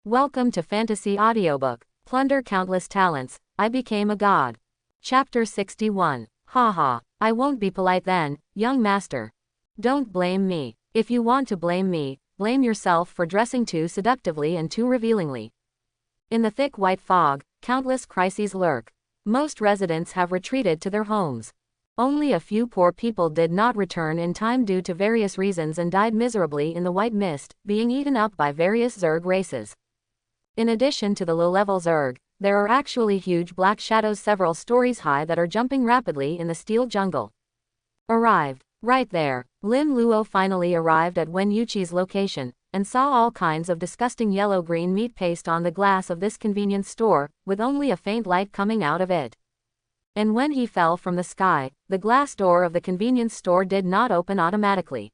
Welcome to Fantasy Audiobook. Plunder countless talents, I became a god. Chapter 61. Haha, I won't be polite then, young master. Don't blame me. If you want to blame me, blame yourself for dressing too seductively and too revealingly. In the thick white fog, countless crises lurk. Most residents have retreated to their homes. Only a few poor people did not return in time due to various reasons and died miserably in the white mist, being eaten up by various Zerg races. In addition to the low-level Zerg, there are actually huge black shadows several stories high that are jumping rapidly in the steel jungle. Arrived. Right there. Lin Luo finally arrived at Wen Yui's location, and saw all kinds of disgusting yellow-green meat paste on the glass of this convenience store, with only a faint light coming out of it. And when he fell from the sky, the glass door of the convenience store did not open automatically.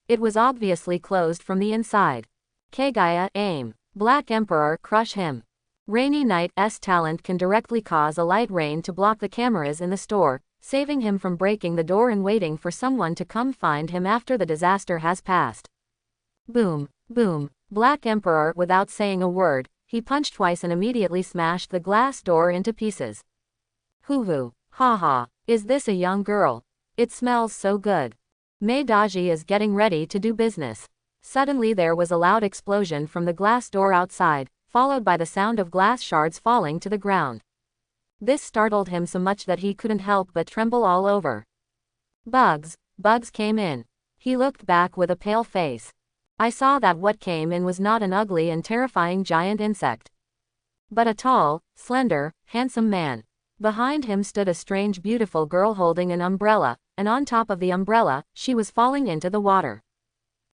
It was obviously closed from the inside. Kagaya, aim. Black Emperor, crush him. Rainy Knight's talent can directly cause a light rain to block the cameras in the store, saving him from breaking the door and waiting for someone to come find him after the disaster has passed. Boom, boom. Black Emperor, without saying a word, he punched twice and immediately smashed the glass door into pieces. Hoo-hoo. Ha-ha. Is this a young girl? It smells so good. Meidaji is getting ready to do business. Suddenly there was a loud explosion from the glass door outside, followed by the sound of glass shards falling to the ground. This startled him so much that he couldn't help but tremble all over. Bugs came in. He looked back with a pale face. I saw that what came in was not an ugly and terrifying giant insect, but a tall, slender, handsome man. Behind him stood a strange beautiful girl holding an umbrella, and on top of the umbrella, she was falling into the water.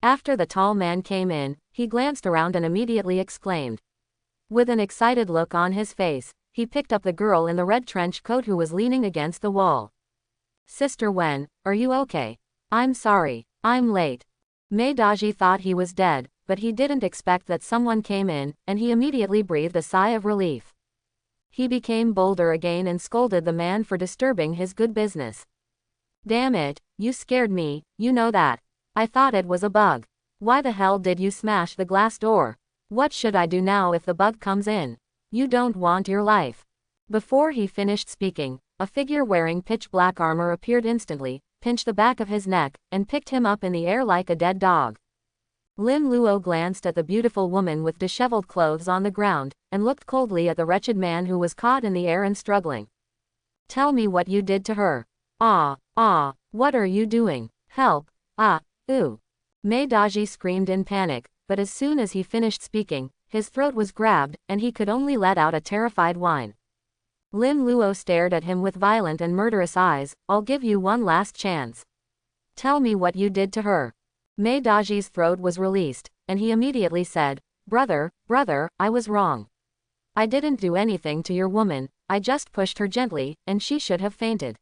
After the tall man came in, he glanced around and immediately exclaimed. With an excited look on his face, he picked up the girl in the red trench coat who was leaning against the wall. Sister Wen, are you okay? I'm sorry, I'm late. Meidaji thought he was dead, but he didn't expect that someone came in, and he immediately breathed a sigh of relief. He became bolder again and scolded the man for disturbing his good business. Damn it, you scared me, you know that. I thought it was a bug. Why the hell did you smash the glass door? What should I do now if the bug comes in? You don't want your life. Before he finished speaking, a figure wearing pitch black armor appeared instantly, pinched the back of his neck, and picked him up in the air like a dead dog. Lin Luo glanced at the beautiful woman with disheveled clothes on the ground, and looked coldly at the wretched man who was caught in the air and struggling. Tell me what you did to her. What are you doing? Help, ooh. Meidaji screamed in panic, but as soon as he finished speaking, his throat was grabbed, and he could only let out a terrified whine. Lin Luo stared at him with violent and murderous eyes. I'll give you one last chance. Tell me what you did to her. Meidaji's throat was released, and he immediately said, Brother, I was wrong. I didn't do anything to your woman, I just pushed her gently, and she should have fainted.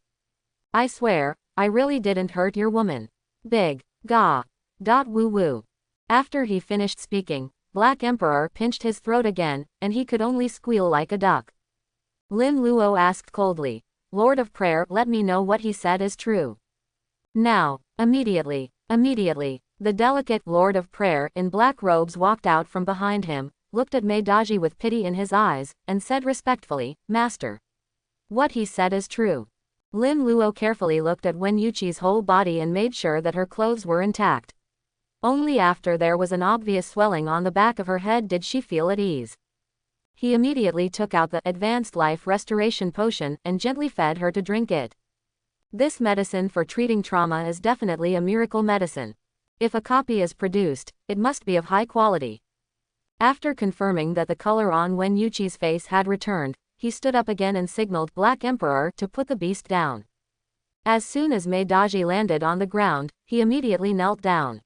I swear, I really didn't hurt your woman. Big. Gah. Woo woo. After he finished speaking, Black Emperor pinched his throat again, and he could only squeal like a duck. Lin Luo asked coldly, Lord of Prayer, let me know what he said is true. Now, immediately. The delicate Lord of Prayer in black robes walked out from behind him, looked at Meidaji with pity in his eyes, and said respectfully, Master. What he said is true. Lin Luo carefully looked at Wen Yui's whole body and made sure that her clothes were intact. Only after there was an obvious swelling on the back of her head did she feel at ease. He immediately took out the advanced life restoration potion and gently fed her to drink it. This medicine for treating trauma is definitely a miracle medicine. If a copy is produced, it must be of high quality. After confirming that the color on Wen Yui's face had returned, he stood up again and signaled Black Emperor to put the beast down. As soon as Meidaji landed on the ground, he immediately knelt down.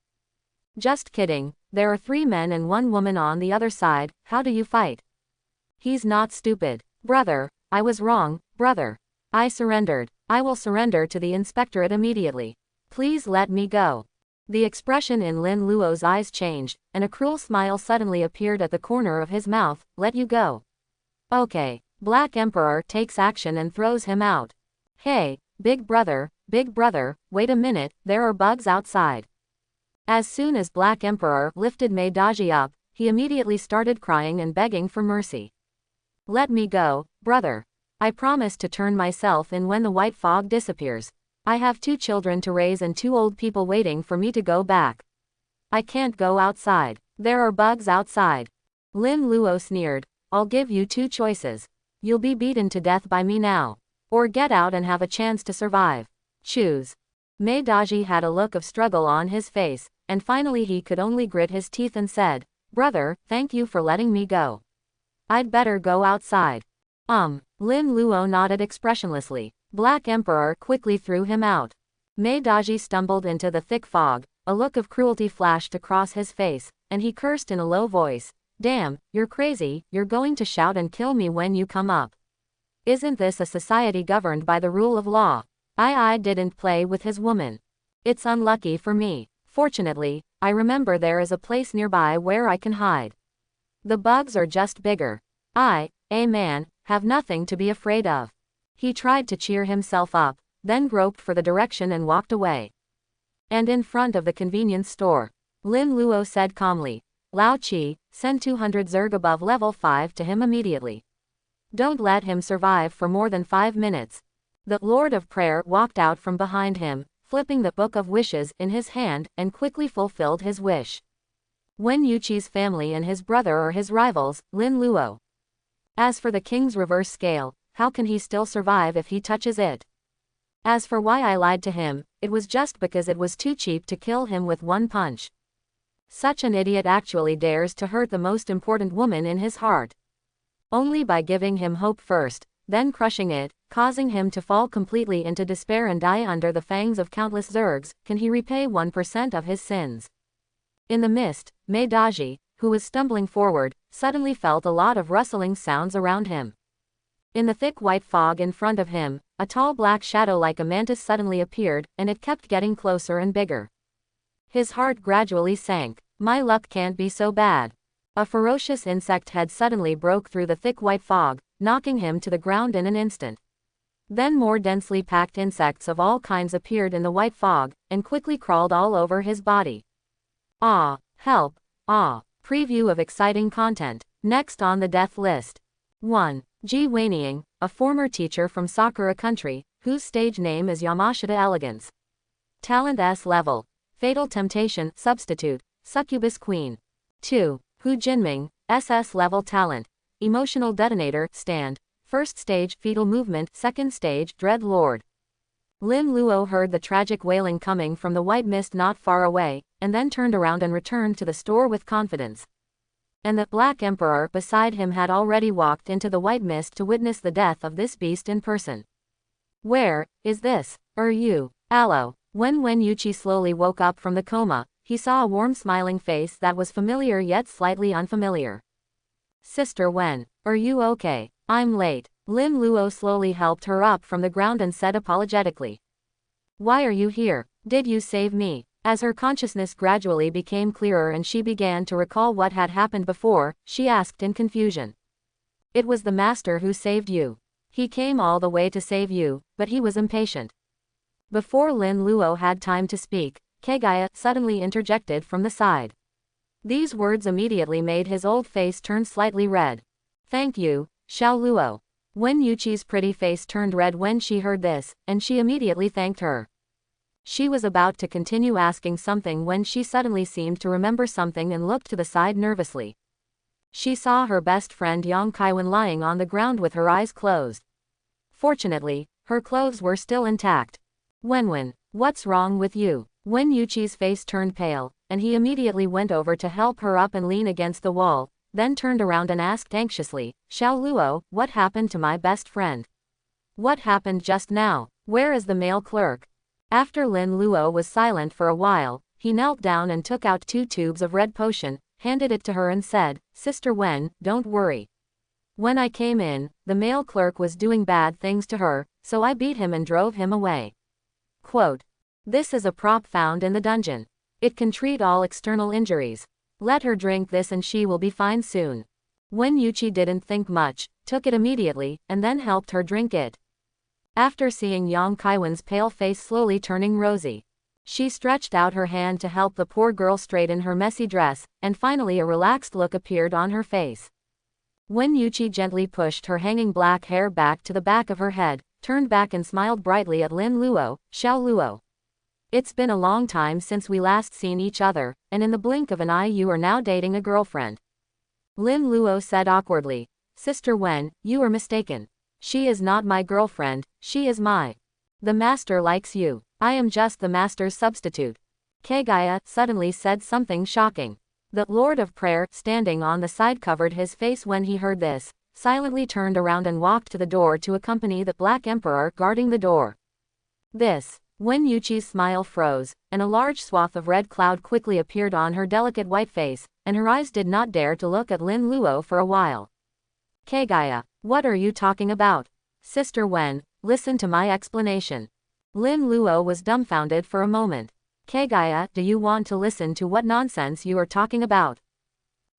Just kidding, there are 3 men and 1 woman on the other side, how do you fight? He's not stupid. Brother, I was wrong, brother. I surrendered. I will surrender to the inspectorate immediately. Please let me go. The expression in Lin Luo's eyes changed, and a cruel smile suddenly appeared at the corner of his mouth. Let you go. Okay. Black Emperor takes action and throws him out. Hey, big brother, wait a minute, there are bugs outside. As soon as Black Emperor lifted Meidaji up, he immediately started crying and begging for mercy. Let me go, brother. I promise to turn myself in when the white fog disappears. I have 2 children to raise and 2 old people waiting for me to go back. I can't go outside. There are bugs outside. Lin Luo sneered. I'll give you 2 choices. You'll be beaten to death by me now. Or get out and have a chance to survive. Choose. Mei Daji had a look of struggle on his face, and finally he could only grit his teeth and said, Brother, thank you for letting me go. I'd better go outside. Lin Luo nodded expressionlessly. Black Emperor quickly threw him out. Mei Daji stumbled into the thick fog, a look of cruelty flashed across his face, and he cursed in a low voice. Damn, you're crazy, you're going to shout and kill me when you come up. Isn't this a society governed by the rule of law? I didn't play with his woman. It's unlucky for me. Fortunately, I remember there is a place nearby where I can hide. The bugs are just bigger. I, a man, have nothing to be afraid of. He tried to cheer himself up, then groped for the direction and walked away. And in front of the convenience store, Lin Luo said calmly, Lao Chi, send 200 Zerg above level 5 to him immediately. Don't let him survive for more than 5 minutes. The Lord of Prayer walked out from behind him, flipping the Book of Wishes in his hand, and quickly fulfilled his wish. Wen Yui's family and his brother are his rivals, Lin Luo. As for the king's reverse scale, how can he still survive if he touches it? As for why I lied to him, it was just because it was too cheap to kill him with 1 punch. Such an idiot actually dares to hurt the most important woman in his heart. Only by giving him hope first, then crushing it, causing him to fall completely into despair and die under the fangs of countless Zergs, can he repay 1% of his sins. In the mist, Mei Daji, who was stumbling forward, suddenly felt a lot of rustling sounds around him. In the thick white fog in front of him, a tall black shadow like a mantis suddenly appeared, and it kept getting closer and bigger. His heart gradually sank. My luck can't be so bad. A ferocious insect head suddenly broke through the thick white fog, knocking him to the ground in an instant. Then more densely packed insects of all kinds appeared in the white fog, and quickly crawled all over his body. Ah, help, ah. Preview of exciting content. Next on the death list. 1. Ji Weiniang, a former teacher from Sakura country, whose stage name is Yamashita Elegance. Talent S level. Fatal Temptation, Substitute, Succubus Queen. 2. Hu Jining, SS level talent. Emotional Detonator, Stand. First stage, Fetal Movement, second stage, Dread Lord. Lin Luo heard the tragic wailing coming from the white mist not far away, and then turned around and returned to the store with confidence. And the Black Emperor beside him had already walked into the white mist to witness the death of this beast in person. Where is this? You? Aloe. When Wen Yui slowly woke up from the coma, he saw a warm smiling face that was familiar yet slightly unfamiliar. Sister Wen, are you okay? I'm late. Lin Luo slowly helped her up from the ground and said apologetically. Why are you here? Did you save me? As her consciousness gradually became clearer and she began to recall what had happened before, she asked in confusion. It was the master who saved you. He came all the way to save you, but he was impatient. Before Lin Luo had time to speak, Kegaya suddenly interjected from the side. These words immediately made his old face turn slightly red. Thank you, Xiao Luo. Wen Yui's pretty face turned red when she heard this, and she immediately thanked her. She was about to continue asking something when she suddenly seemed to remember something and looked to the side nervously. She saw her best friend Yang Kaiwan lying on the ground with her eyes closed. Fortunately, her clothes were still intact. Wenwen, what's wrong with you? Wen Yui's face turned pale, and he immediately went over to help her up and lean against the wall, then turned around and asked anxiously, Xiao Luo, what happened to my best friend? What happened just now? Where is the male clerk? After Lin Luo was silent for a while, he knelt down and took out 2 tubes of red potion, handed it to her and said, Sister Wen, don't worry. When I came in, the male clerk was doing bad things to her, so I beat him and drove him away. Quote. This is a prop found in the dungeon. It can treat all external injuries. Let her drink this and she will be fine soon. Wen Yui didn't think much, took it immediately, and then helped her drink it. After seeing Yang Kaiwan's pale face slowly turning rosy, She stretched out her hand to help the poor girl straighten her messy dress, and finally a relaxed look appeared on her face. Wen Yui gently pushed her hanging black hair back to the back of her head, turned back and smiled brightly at Lin Luo, Xiao Luo. It's been a long time since we last seen each other, and in the blink of an eye you are now dating a girlfriend. Lin Luo said awkwardly. Sister Wen, you are mistaken. She is not my girlfriend, she is my. The master likes you. I am just the master's substitute. Kagaya suddenly said something shocking. The Lord of Prayer, standing on the side, covered his face when he heard this, silently turned around and walked to the door to accompany the Black Emperor guarding the door. This. Wen Yui's smile froze, and a large swath of red cloud quickly appeared on her delicate white face, and her eyes did not dare to look at Lin Luo for a while. Kagaya, what are you talking about? Sister Wen, listen to my explanation. Lin Luo was dumbfounded for a moment. Kagaya, do you want to listen to what nonsense you are talking about?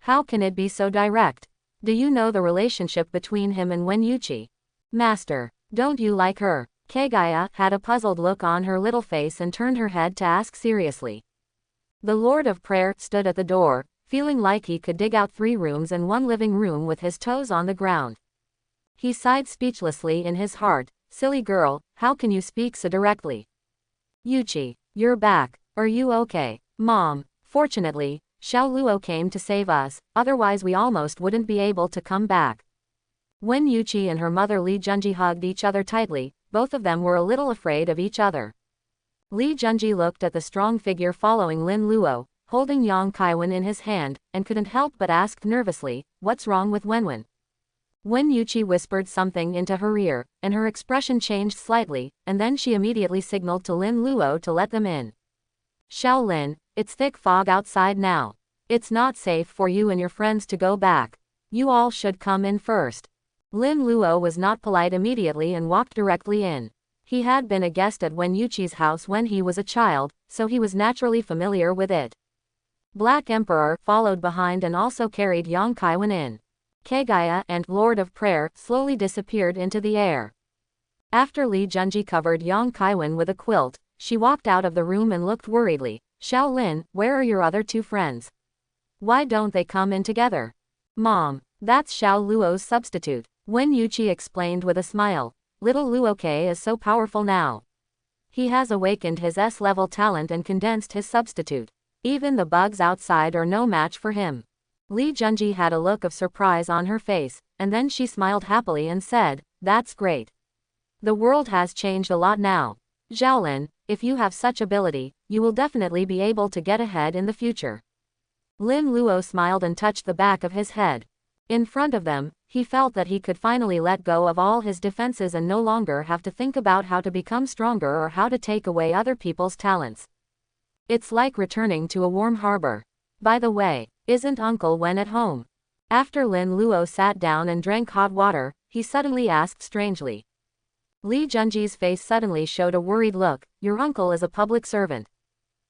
How can it be so direct? Do you know the relationship between him and Wen Yui? Master, don't you like her? Kagaya had a puzzled look on her little face and turned her head to ask seriously. The Lord of Prayer stood at the door, feeling like he could dig out 3 rooms and 1 living room with his toes on the ground. He sighed speechlessly in his heart. Silly girl, how can you speak so directly? Yui, you're back. Are you okay? Mom, fortunately, Xiao Luo came to save us, otherwise we almost wouldn't be able to come back. When Yui and her mother Li Junji hugged each other tightly, both of them were a little afraid of each other. Li Junji looked at the strong figure following Lin Luo, holding Yang Kaiwen in his hand, and couldn't help but ask nervously, what's wrong with Wenwen? Wen Yui whispered something into her ear, and her expression changed slightly, and then she immediately signaled to Lin Luo to let them in. Xiao Lin, it's thick fog outside now. It's not safe for you and your friends to go back. You all should come in first. Lin Luo was not polite immediately and walked directly in. He had been a guest at Wen Yui's house when he was a child, so he was naturally familiar with it. Black Emperor followed behind and also carried Yang Kaiwen in. Kagaya and Lord of Prayer slowly disappeared into the air. After Li Junji covered Yang Kaiwen with a quilt, she walked out of the room and looked worriedly. Xiao Lin, where are your other 2 friends? Why don't they come in together? Mom, that's Xiao Luo's substitute. Wen Yui explained with a smile. Little Luoke is so powerful now. He has awakened his S-level talent and condensed his substitute. Even the bugs outside are no match for him. Li Junji had a look of surprise on her face, and then she smiled happily and said, that's great. The world has changed a lot now. Xiaolin, if you have such ability, you will definitely be able to get ahead in the future. Lin Luo smiled and touched the back of his head. In front of them, he felt that he could finally let go of all his defenses and no longer have to think about how to become stronger or how to take away other people's talents. It's like returning to a warm harbor. By the way, isn't Uncle Wen at home? After Lin Luo sat down and drank hot water, he suddenly asked strangely. Li Junji's face suddenly showed a worried look. Your uncle is a public servant.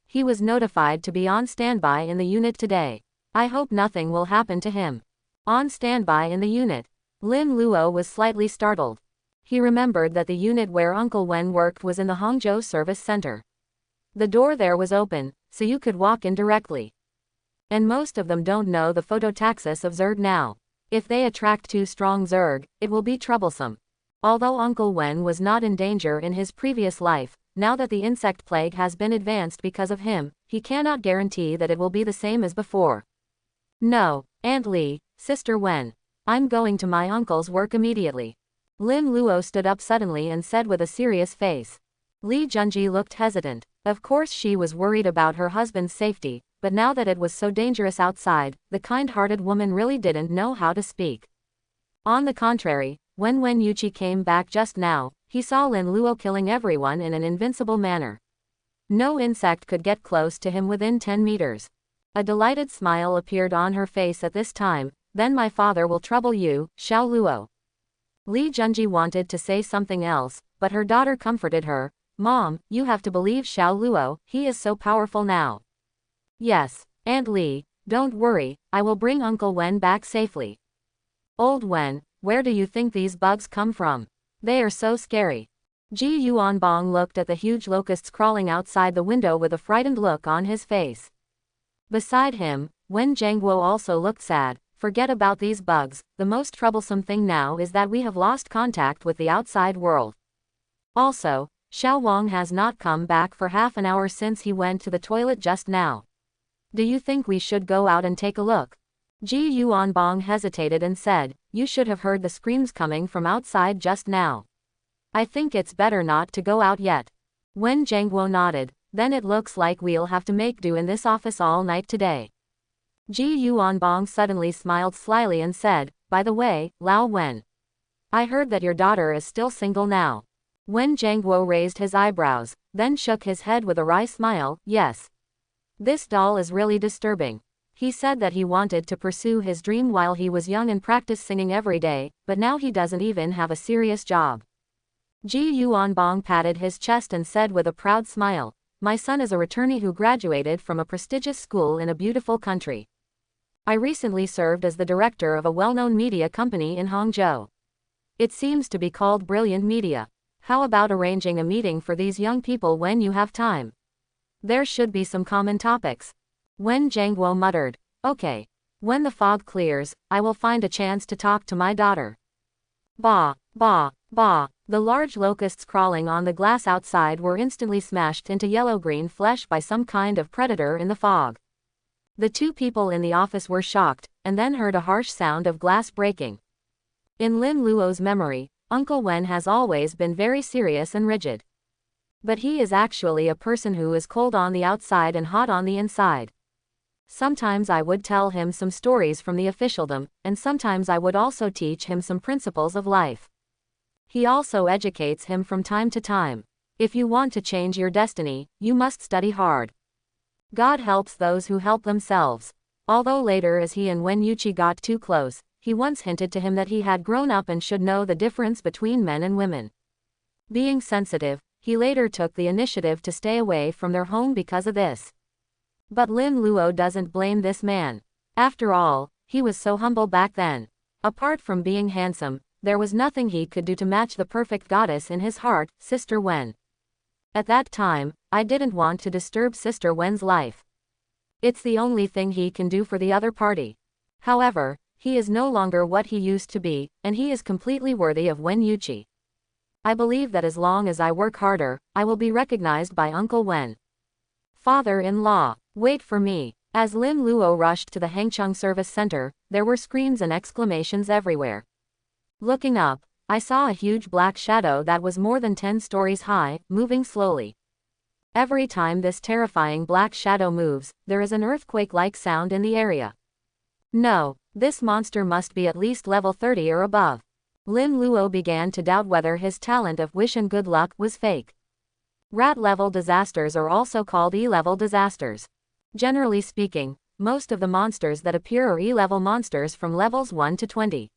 He was notified to be on standby in the unit today. I hope nothing will happen to him. On standby in the unit. Lin Luo was slightly startled. He remembered that the unit where Uncle Wen worked was in the Hangzhou Service Center. The door there was open, so you could walk in directly. And most of them don't know the phototaxis of Zerg now. If they attract too strong Zerg, it will be troublesome. Although Uncle Wen was not in danger in his previous life, now that the insect plague has been advanced because of him, he cannot guarantee that it will be the same as before. No, Aunt Li, Sister Wen. I'm going to my uncle's work immediately. Lin Luo stood up suddenly and said with a serious face. Li Junji looked hesitant. Of course she was worried about her husband's safety, but now that it was so dangerous outside, the kind-hearted woman really didn't know how to speak. On the contrary, when Wen Yui came back just now, he saw Lin Luo killing everyone in an invincible manner. No insect could get close to him within 10 meters. A delighted smile appeared on her face at this time. Then my father will trouble you, Xiao Luo. Li Junji wanted to say something else, but her daughter comforted her. Mom, you have to believe Xiao Luo, he is so powerful now. Yes, Aunt Li, don't worry, I will bring Uncle Wen back safely. Old Wen, where do you think these bugs come from? They are so scary. Ji Yuanbong looked at the huge locusts crawling outside the window with a frightened look on his face. Beside him, Wen Zhengguo also looked sad. Forget about these bugs, the most troublesome thing now is that we have lost contact with the outside world. Also, Xiao Wang has not come back for half an hour since he went to the toilet just now. Do you think we should go out and take a look? Ji Yuanbong hesitated and said, you should have heard the screams coming from outside just now. I think it's better not to go out yet. Wen Zhengguo nodded, then it looks like we'll have to make do in this office all night today. Ji Yuanbong suddenly smiled slyly and said, by the way, Lao Wen. I heard that your daughter is still single now. Wen Zhengguo raised his eyebrows, then shook his head with a wry smile, yes. This doll is really disturbing. He said that he wanted to pursue his dream while he was young and practice singing every day, but now he doesn't even have a serious job. Ji Yuanbong patted his chest and said with a proud smile, my son is a returnee who graduated from a prestigious school in a beautiful country. I recently served as the director of a well-known media company in Hangzhou. It seems to be called Brilliant Media. How about arranging a meeting for these young people when you have time? There should be some common topics. Wen Zhengguo muttered, okay. When the fog clears, I will find a chance to talk to my daughter. Bah, bah, bah. The large locusts crawling on the glass outside were instantly smashed into yellow-green flesh by some kind of predator in the fog. The two people in the office were shocked, and then heard a harsh sound of glass breaking. In Lin Luo's memory, Uncle Wen has always been very serious and rigid. But he is actually a person who is cold on the outside and hot on the inside. Sometimes I would tell him some stories from the officialdom, and sometimes I would also teach him some principles of life. He also educates him from time to time. If you want to change your destiny, you must study hard. God helps those who help themselves. Although later as he and Wen Yui got too close, he once hinted to him that he had grown up and should know the difference between men and women. Being sensitive, he later took the initiative to stay away from their home because of this. But Lin Luo doesn't blame this man. After all, he was so humble back then. Apart from being handsome, there was nothing he could do to match the perfect goddess in his heart, Sister Wen. At that time, I didn't want to disturb Sister Wen's life. It's the only thing he can do for the other party. However, he is no longer what he used to be, and he is completely worthy of Wen Yui. I believe that as long as I work harder, I will be recognized by Uncle Wen. Father-in-law, wait for me. As Lin Luo rushed to the Hangcheng Service Center, there were screams and exclamations everywhere. Looking up, I saw a huge black shadow that was more than 10 stories high, moving slowly. Every time this terrifying black shadow moves, there is an earthquake-like sound in the area. No, this monster must be at least level 30 or above. Lin Luo began to doubt whether his talent of wish and good luck was fake. Rat-level disasters are also called E-level disasters. Generally speaking, most of the monsters that appear are E-level monsters from levels 1 to 20.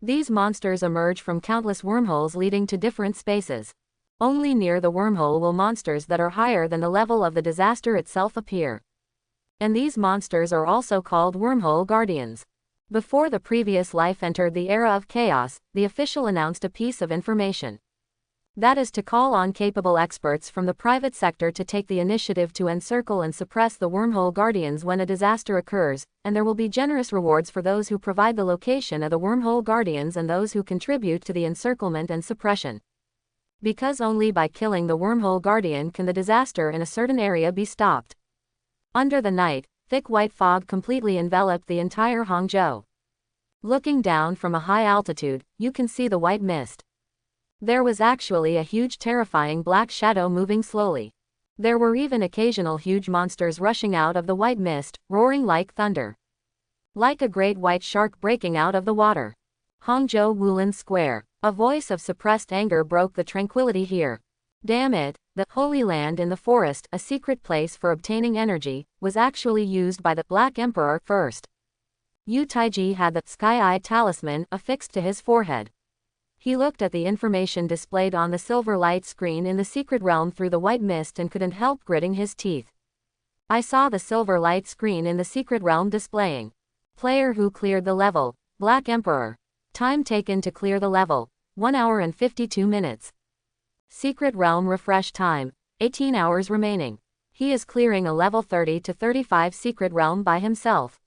These monsters emerge from countless wormholes leading to different spaces. Only near the wormhole will monsters that are higher than the level of the disaster itself appear. And these monsters are also called wormhole guardians. Before the previous life entered the era of chaos, the official announced a piece of information. That is to call on capable experts from the private sector to take the initiative to encircle and suppress the wormhole guardians when a disaster occurs, and there will be generous rewards for those who provide the location of the wormhole guardians and those who contribute to the encirclement and suppression. Because only by killing the wormhole guardian can the disaster in a certain area be stopped. Under the night, thick white fog completely enveloped the entire Hangzhou. Looking down from a high altitude, you can see the white mist. There was actually a huge terrifying black shadow moving slowly. There were even occasional huge monsters rushing out of the white mist, roaring like thunder. Like a great white shark breaking out of the water. Hangzhou Wulin Square. A voice of suppressed anger broke the tranquility here. Damn it, the Holy Land in the forest, a secret place for obtaining energy, was actually used by the Black Emperor first. Yu Taiji had the Sky Eye talisman affixed to his forehead. He looked at the information displayed on the silver light screen in the secret realm through the white mist and couldn't help gritting his teeth. I saw the silver light screen in the secret realm displaying. Player who cleared the level, Black Emperor. Time taken to clear the level, 1 hour and 52 minutes. Secret Realm refresh time, 18 hours remaining. He is clearing a level 30 to 35 Secret Realm by himself.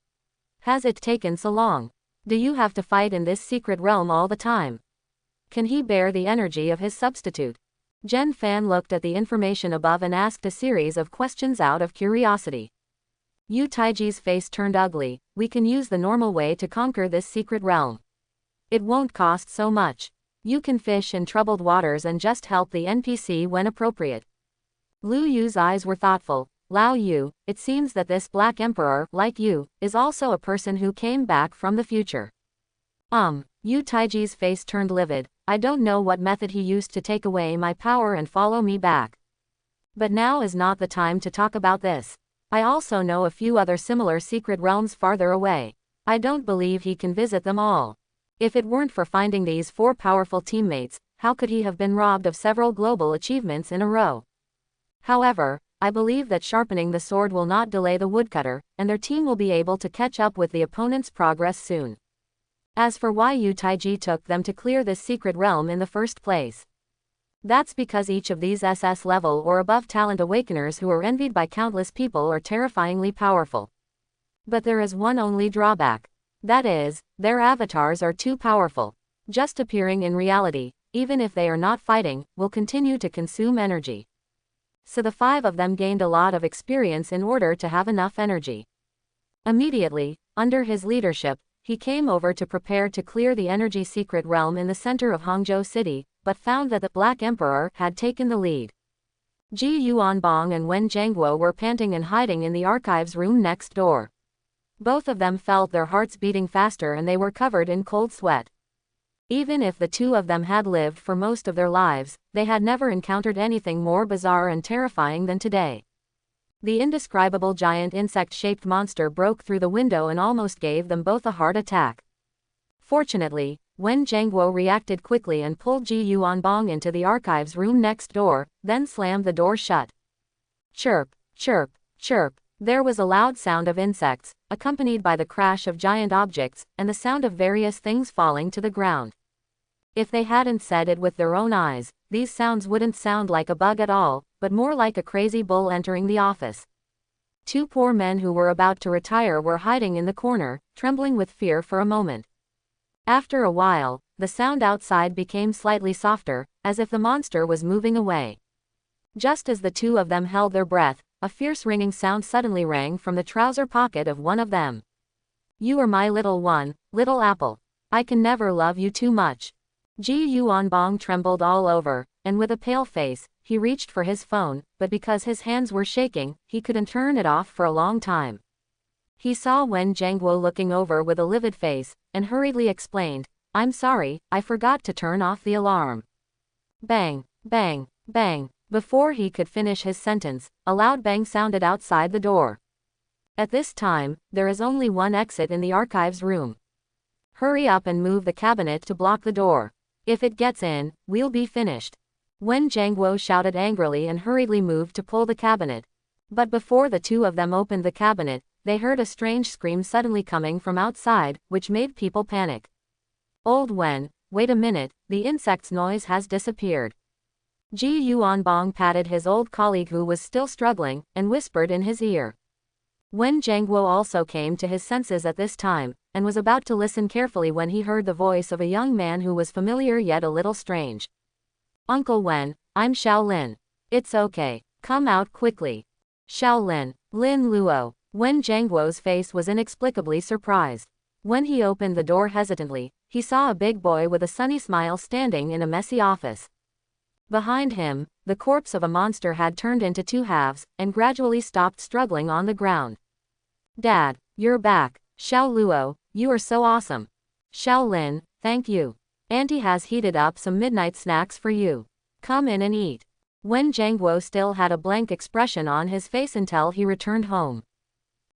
Has it taken so long? Do you have to fight in this Secret Realm all the time? Can he bear the energy of his substitute? Jen Fan looked at the information above and asked a series of questions out of curiosity. Yu Taiji's face turned ugly. We can use the normal way to conquer this secret realm. It won't cost so much. You can fish in troubled waters and just help the NPC when appropriate. Lu Yu's eyes were thoughtful. Lao Yu, it seems that this Black Emperor, like you, is also a person who came back from the future. Yu Taiji's face turned livid. I don't know what method he used to take away my power and follow me back. But now is not the time to talk about this. I also know a few other similar secret realms farther away. I don't believe he can visit them all. If it weren't for finding these 4 powerful teammates, how could he have been robbed of several global achievements in a row? However, I believe that sharpening the sword will not delay the woodcutter, and their team will be able to catch up with the opponent's progress soon. As for why Yu Taiji took them to clear this secret realm in the first place, that's because each of these SS level or above talent awakeners who are envied by countless people are terrifyingly powerful. But there is one only drawback. That is, their avatars are too powerful. Just appearing in reality, even if they are not fighting, will continue to consume energy. So the 5 of them gained a lot of experience in order to have enough energy. Immediately, under his leadership, he came over to prepare to clear the energy secret realm in the center of Hangzhou City, but found that the Black Emperor had taken the lead. Ji Yuanbong and Wen Zhangguo were panting and hiding in the archives room next door. Both of them felt their hearts beating faster and they were covered in cold sweat. Even if the 2 of them had lived for most of their lives, they had never encountered anything more bizarre and terrifying than today. The indescribable giant insect-shaped monster broke through the window and almost gave them both a heart attack. Fortunately, Wen Zhangguo reacted quickly and pulled Ji Yuanbong into the archives room next door, then slammed the door shut. Chirp, chirp, chirp. There was a loud sound of insects, accompanied by the crash of giant objects, and the sound of various things falling to the ground. If they hadn't said it with their own eyes, these sounds wouldn't sound like a bug at all, but more like a crazy bull entering the office. 2 poor men who were about to retire were hiding in the corner, trembling with fear for a moment. After a while, the sound outside became slightly softer, as if the monster was moving away. Just as the 2 of them held their breath, a fierce ringing sound suddenly rang from the trouser pocket of one of them. You are my little one, little apple. I can never love you too much. Ji Yuanbong trembled all over, and with a pale face, he reached for his phone, but because his hands were shaking, he couldn't turn it off for a long time. He saw Wen Zhangguo looking over with a livid face, and hurriedly explained, I'm sorry, I forgot to turn off the alarm. Bang, bang, bang. Before he could finish his sentence, a loud bang sounded outside the door. At this time, there is only one exit in the archives room. Hurry up and move the cabinet to block the door. If it gets in, we'll be finished. Wen Zhangguo shouted angrily and hurriedly moved to pull the cabinet. But before the 2 of them opened the cabinet, they heard a strange scream suddenly coming from outside, which made people panic. Old Wen, wait a minute, the insect's noise has disappeared. Ji Yuanbong patted his old colleague who was still struggling, and whispered in his ear. Wen Zhangguo also came to his senses at this time, and was about to listen carefully when he heard the voice of a young man who was familiar yet a little strange. Uncle Wen, I'm Shaolin. It's okay. Come out quickly. Shaolin, Lin Luo. Wen Zhangguo's face was inexplicably surprised. When he opened the door hesitantly, he saw a big boy with a sunny smile standing in a messy office. Behind him, the corpse of a monster had turned into 2 halves, and gradually stopped struggling on the ground. Dad, you're back. Xiao Luo, you are so awesome. Shaolin, thank you. Auntie has heated up some midnight snacks for you. Come in and eat. Wen Zhangguo still had a blank expression on his face until he returned home.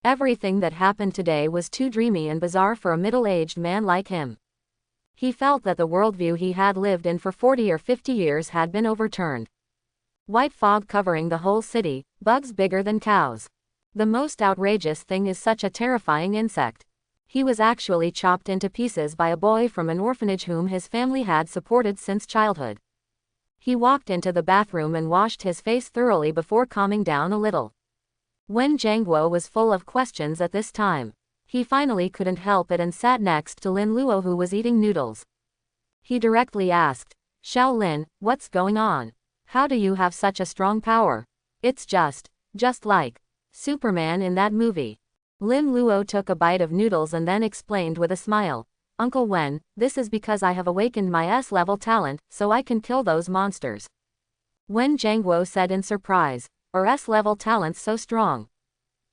Everything that happened today was too dreamy and bizarre for a middle-aged man like him. He felt that the worldview he had lived in for 40 or 50 years had been overturned. White fog covering the whole city, bugs bigger than cows. The most outrageous thing is such a terrifying insect. He was actually chopped into pieces by a boy from an orphanage whom his family had supported since childhood. He walked into the bathroom and washed his face thoroughly before calming down a little. Wen Jiangguo was full of questions at this time. He finally couldn't help it and sat next to Lin Luo, who was eating noodles. He directly asked, "Xiao Lin, what's going on? How do you have such a strong power? It's just like Superman in that movie." Lin Luo took a bite of noodles and then explained with a smile, "Uncle Wen, this is because I have awakened my S-level talent, so I can kill those monsters." Wen Jiangguo said in surprise, "Are S-level talents so strong?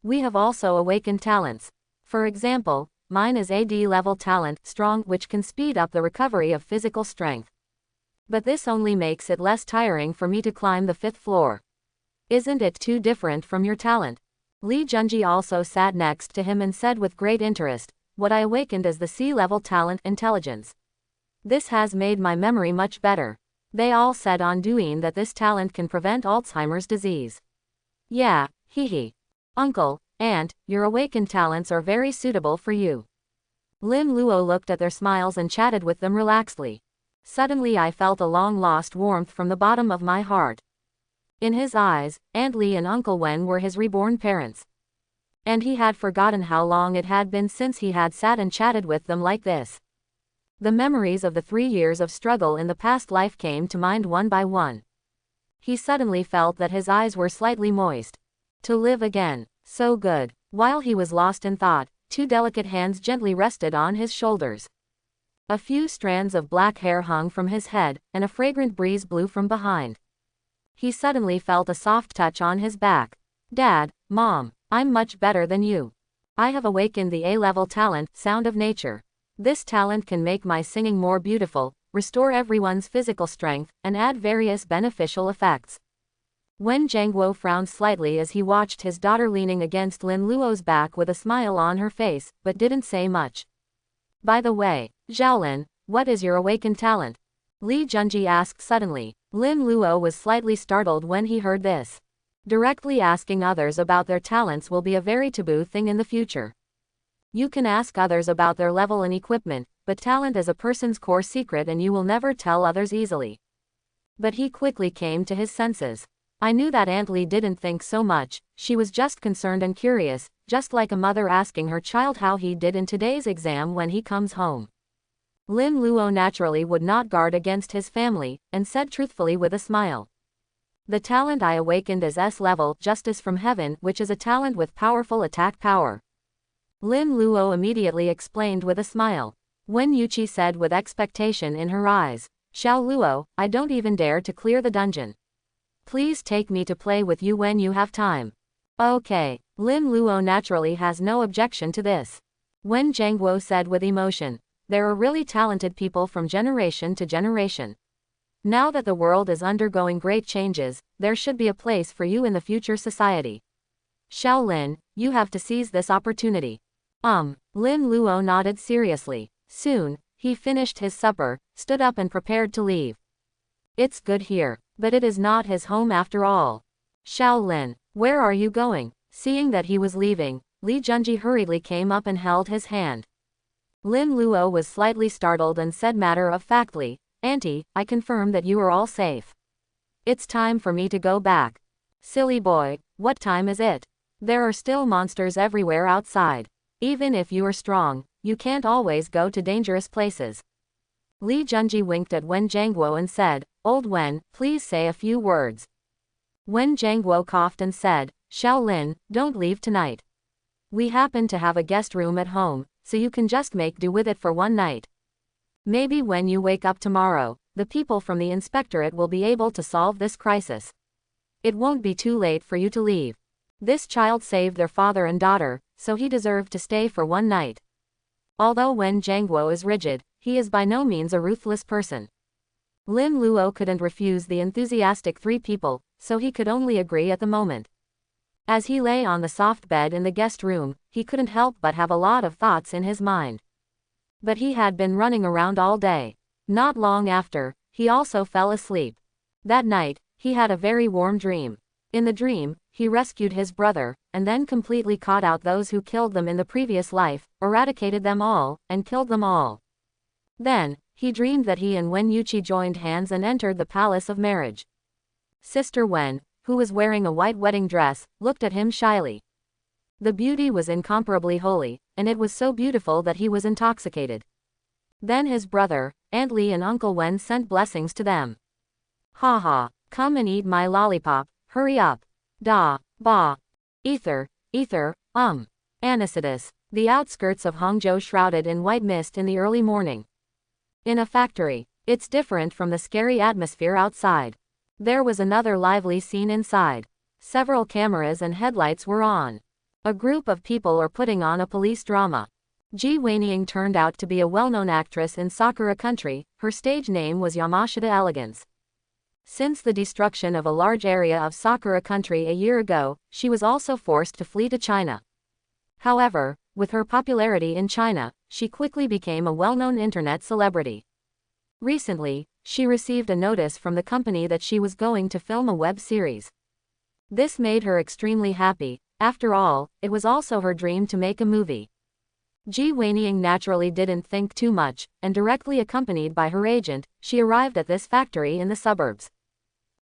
We have also awakened talents. For example, mine is AD-level talent, strong, which can speed up the recovery of physical strength. But this only makes it less tiring for me to climb the 5th floor. Isn't it too different from your talent?" Li Junji also sat next to him and said with great interest, "What I awakened is the C-level talent, intelligence. This has made my memory much better." They all said on Douyin that this talent can prevent Alzheimer's disease. "Yeah, hee. Uncle, Aunt, your awakened talents are very suitable for you." Lin Luo looked at their smiles and chatted with them relaxedly. Suddenly I felt a long-lost warmth from the bottom of my heart. In his eyes, Aunt Li and Uncle Wen were his reborn parents. And he had forgotten how long it had been since he had sat and chatted with them like this. The memories of the 3 years of struggle in the past life came to mind one by one. He suddenly felt that his eyes were slightly moist. To live again, so good. While he was lost in thought, 2 delicate hands gently rested on his shoulders. A few strands of black hair hung from his head, and a fragrant breeze blew from behind. He suddenly felt a soft touch on his back. "Dad, Mom, I'm much better than you. I have awakened the A-level talent, Sound of Nature. This talent can make my singing more beautiful, restore everyone's physical strength, and add various beneficial effects." Wen Jiangguo frowned slightly as he watched his daughter leaning against Lin Luo's back with a smile on her face, but didn't say much. "By the way, Xiaolin, what is your awakened talent?" Li Junji asked suddenly. Lin Luo was slightly startled when he heard this. Directly asking others about their talents will be a very taboo thing in the future. You can ask others about their level and equipment, but talent is a person's core secret and you will never tell others easily. But he quickly came to his senses. I knew that Aunt Li didn't think so much, she was just concerned and curious, just like a mother asking her child how he did in today's exam when he comes home. Lin Luo naturally would not guard against his family, and said truthfully with a smile. "The talent I awakened is S-level, Justice from Heaven, which is a talent with powerful attack power." Lin Luo immediately explained with a smile. Wen Yui said with expectation in her eyes, "Xiao Luo, I don't even dare to clear the dungeon. Please take me to play with you when you have time." "Okay." Lin Luo naturally has no objection to this. Wen Jiangguo said with emotion, "There are really talented people from generation to generation. Now that the world is undergoing great changes, there should be a place for you in the future society. Xiao Lin, you have to seize this opportunity." Lin Luo nodded seriously. Soon, he finished his supper, stood up and prepared to leave. It's good here, but it is not his home after all. "Xiao Lin, where are you going?" Seeing that he was leaving, Li Junji hurriedly came up and held his hand. Lin Luo was slightly startled and said matter-of-factly, "Auntie, I confirm that you are all safe. It's time for me to go back." "Silly boy, what time is it? There are still monsters everywhere outside. Even if you are strong, you can't always go to dangerous places." Li Junji winked at Wen Jiangguo and said, "Old Wen, please say a few words." Wen Jiangguo coughed and said, "Xiao Lin, don't leave tonight. We happen to have a guest room at home, so you can just make do with it for one night. Maybe when you wake up tomorrow, the people from the inspectorate will be able to solve this crisis. It won't be too late for you to leave. This child saved their father and daughter, so he deserved to stay for one night." Although Wen Jiangguo is rigid, he is by no means a ruthless person. Lin Luo couldn't refuse the enthusiastic 3 people, so he could only agree at the moment. As he lay on the soft bed in the guest room, he couldn't help but have a lot of thoughts in his mind. But he had been running around all day. Not long after, he also fell asleep. That night, he had a very warm dream. In the dream, he rescued his brother, and then completely caught out those who killed them in the previous life, eradicated them all, and killed them all. Then, He dreamed that he and Wen Yui joined hands and entered the palace of marriage. Sister Wen, who was wearing a white wedding dress, looked at him shyly. The beauty was incomparably holy, and it was so beautiful that he was intoxicated. Then his brother, Aunt Lee and Uncle Wen sent blessings to them. Ha ha, come and eat my lollipop, hurry up. Da, ba. Ether, Anicetus. The outskirts of Hangzhou shrouded in white mist in the early morning. In a factory, it's different from the scary atmosphere outside. There was another lively scene inside. Several cameras and headlights were on. A group of people are putting on a police drama. Ji Wenying turned out to be a well-known actress in Sakura country. Her stage name was Yamashita Elegance. Since the destruction of a large area of Sakura country a year ago, she was also forced to flee to China. However, with her popularity in China, she quickly became a well-known internet celebrity. Recently, she received a notice from the company that she was going to film a web series. This made her extremely happy. After all, it was also her dream to make a movie. Ji Wenying naturally didn't think too much, and directly accompanied by her agent, she arrived at this factory in the suburbs.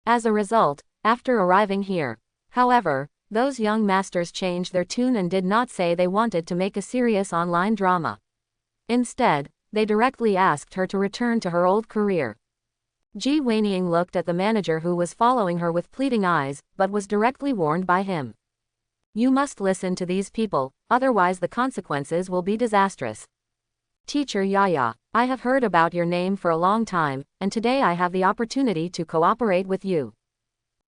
As a result, after arriving here, however, those young masters changed their tune and did not say they wanted to make a serious online drama. Instead, they directly asked her to return to her old career. Ji Wenying looked at the manager who was following her with pleading eyes, but was directly warned by him. You must listen to these people, otherwise the consequences will be disastrous. Teacher Yaya, I have heard about your name for a long time, and today I have the opportunity to cooperate with you.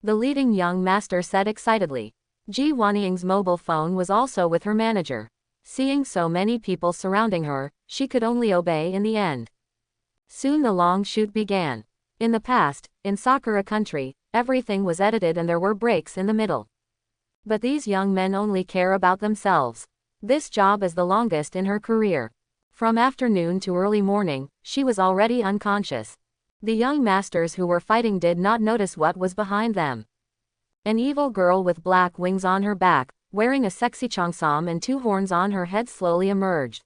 The leading young master said excitedly. Ji Wenying's mobile phone was also with her manager. Seeing so many people surrounding her, she could only obey in the end. Soon the long shoot began. In the past, in Sakura country, everything was edited and there were breaks in the middle. But these young men only care about themselves. This job is the longest in her career. From afternoon to early morning, she was already unconscious. The young masters who were fighting did not notice what was behind them. An evil girl with black wings on her back, wearing a sexy cheongsam and two horns on her head slowly emerged.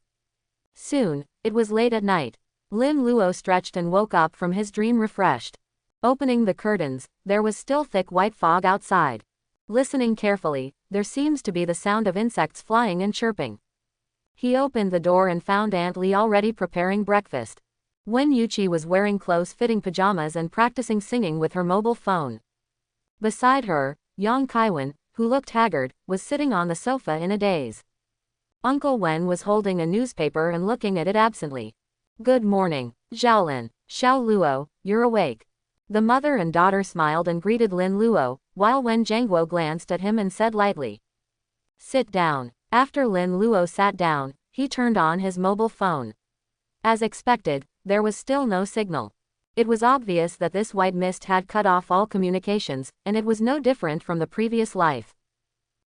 Soon, it was late at night. Lin Luo stretched and woke up from his dream refreshed. Opening the curtains, there was still thick white fog outside. Listening carefully, there seems to be the sound of insects flying and chirping. He opened the door and found Aunt Lee already preparing breakfast. Wen Yui was wearing close-fitting pajamas and practicing singing with her mobile phone. Beside her, Yang Kaiwan, who looked haggard, was sitting on the sofa in a daze. Uncle Wen was holding a newspaper and looking at it absently. Good morning, Xiaolin. Xiao Luo, you're awake. The mother and daughter smiled and greeted Lin Luo, while Wen Zhangguo glanced at him and said lightly. Sit down. After Lin Luo sat down, he turned on his mobile phone. As expected, there was still no signal. It was obvious that this white mist had cut off all communications, and it was no different from the previous life.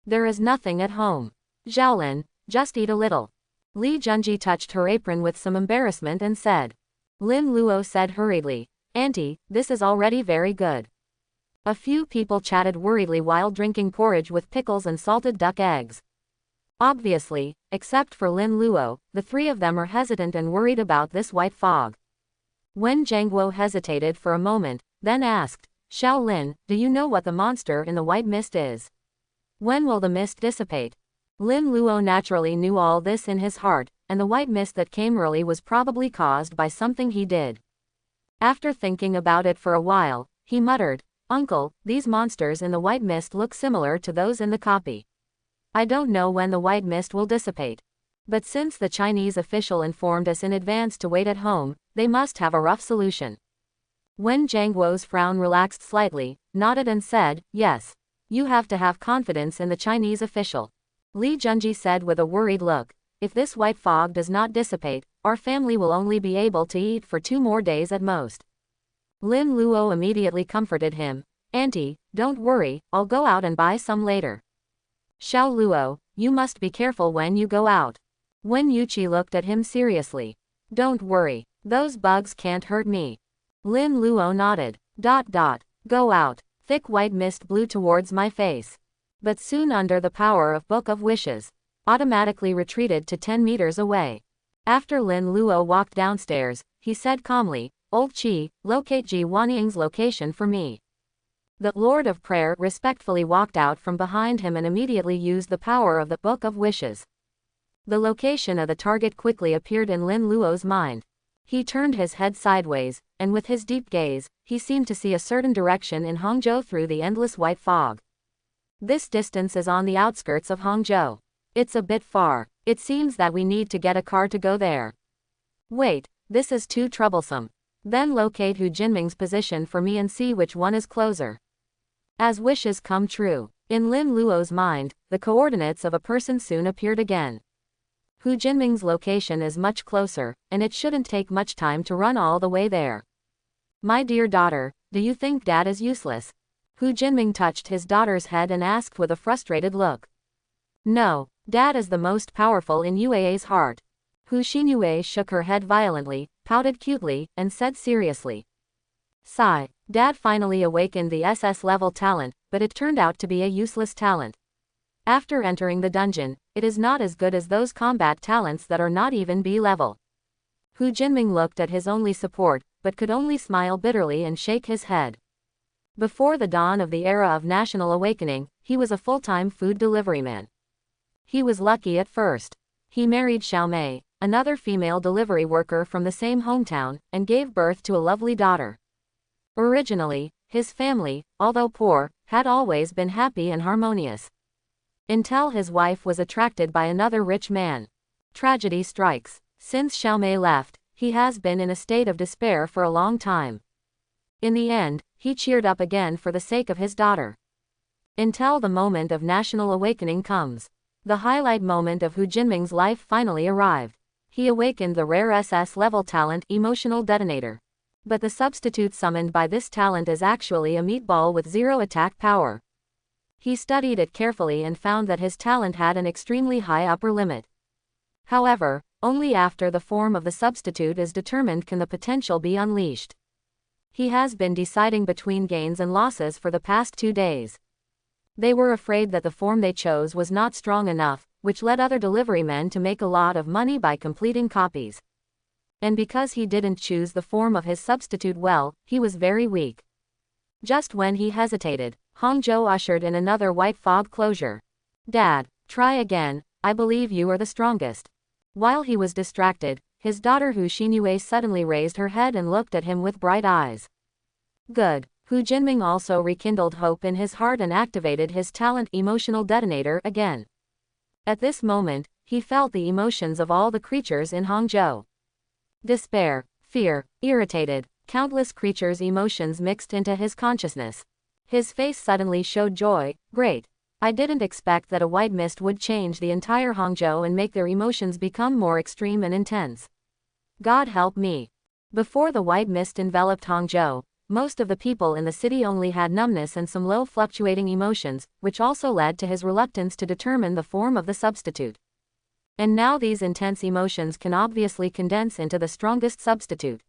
There is nothing at home. Xiaolin, just eat a little. Li Junji touched her apron with some embarrassment and said. Lin Luo said hurriedly, Auntie, this is already very good. A few people chatted worriedly while drinking porridge with pickles and salted duck eggs. Obviously, except for Lin Luo, the three of them are hesitant and worried about this white fog. Wen Zhangguo hesitated for a moment, then asked, Xiao Lin, do you know what the monster in the white mist is? When will the mist dissipate? Lin Luo naturally knew all this in his heart, and the white mist that came early was probably caused by something he did. After thinking about it for a while, he muttered, Uncle, these monsters in the white mist look similar to those in the copy. I don't know when the white mist will dissipate. But since the Chinese official informed us in advance to wait at home, they must have a rough solution. Wen Zhangguo's frown relaxed slightly, nodded and said, Yes. You have to have confidence in the Chinese official. Li Junji said with a worried look, If this white fog does not dissipate, our family will only be able to eat for 2 more days at most. Lin Luo immediately comforted him, Auntie, don't worry, I'll go out and buy some later. Xiao Luo, you must be careful when you go out. Wen Yui looked at him seriously. Don't worry, those bugs can't hurt me. Lin Luo nodded. Go out. Thick white mist blew towards my face. But soon under the power of Book of Wishes, automatically retreated to 10 meters away. After Lin Luo walked downstairs, he said calmly, Old Chi, locate Ji Waning's location for me. The Lord of Prayer respectfully walked out from behind him and immediately used the power of the Book of Wishes. The location of the target quickly appeared in Lin Luo's mind. He turned his head sideways, and with his deep gaze, he seemed to see a certain direction in Hangzhou through the endless white fog. This distance is on the outskirts of Hangzhou. It's a bit far. It seems that we need to get a car to go there. Wait, this is too troublesome. Then locate Hu Jinming's position for me and see which one is closer. As wishes come true. In Lin Luo's mind, the coordinates of a person soon appeared again. Hu Jinming's location is much closer, and it shouldn't take much time to run all the way there. My dear daughter, do you think Dad is useless? Hu Jinming touched his daughter's head and asked with a frustrated look. No, Dad is the most powerful in Yue's heart. Hu Xinyue shook her head violently, pouted cutely, and said seriously. Sigh, Dad finally awakened the SS level talent, but it turned out to be a useless talent. After entering the dungeon, it is not as good as those combat talents that are not even B level. Hu Jinming looked at his only support, but could only smile bitterly and shake his head. Before the dawn of the era of national awakening, he was a full-time food delivery man. He was lucky at first. He married Xiaomei, another female delivery worker from the same hometown, and gave birth to a lovely daughter. Originally, his family, although poor, had always been happy and harmonious. Until his wife was attracted by another rich man. Tragedy strikes. Since Xiaomei left, he has been in a state of despair for a long time. In the end, he cheered up again for the sake of his daughter. Until the moment of national awakening comes. The highlight moment of Hu Jinming's life finally arrived. He awakened the rare SS level talent Emotional Detonator. But the substitute summoned by this talent is actually a meatball with zero attack power. He studied it carefully and found that his talent had an extremely high upper limit. However, only after the form of the substitute is determined can the potential be unleashed. He has been deciding between gains and losses for the past 2 days. They were afraid that the form they chose was not strong enough, which led other delivery men to make a lot of money by completing copies. And because he didn't choose the form of his substitute well, he was very weak. Just when he hesitated, Hangzhou ushered in another white fog closure. Dad, try again, I believe you are the strongest. While he was distracted, his daughter Hu Xinyue suddenly raised her head and looked at him with bright eyes. Good. Hu Jinming also rekindled hope in his heart and activated his talent Emotional Detonator again. At this moment, he felt the emotions of all the creatures in Hangzhou. Despair, fear, irritated, countless creatures' emotions mixed into his consciousness. His face suddenly showed joy. Great. I didn't expect that a white mist would change the entire Hangzhou and make their emotions become more extreme and intense. God help me. Before the white mist enveloped Hangzhou, most of the people in the city only had numbness and some low fluctuating emotions, which also led to his reluctance to determine the form of the substitute. And now these intense emotions can obviously condense into the strongest substitute.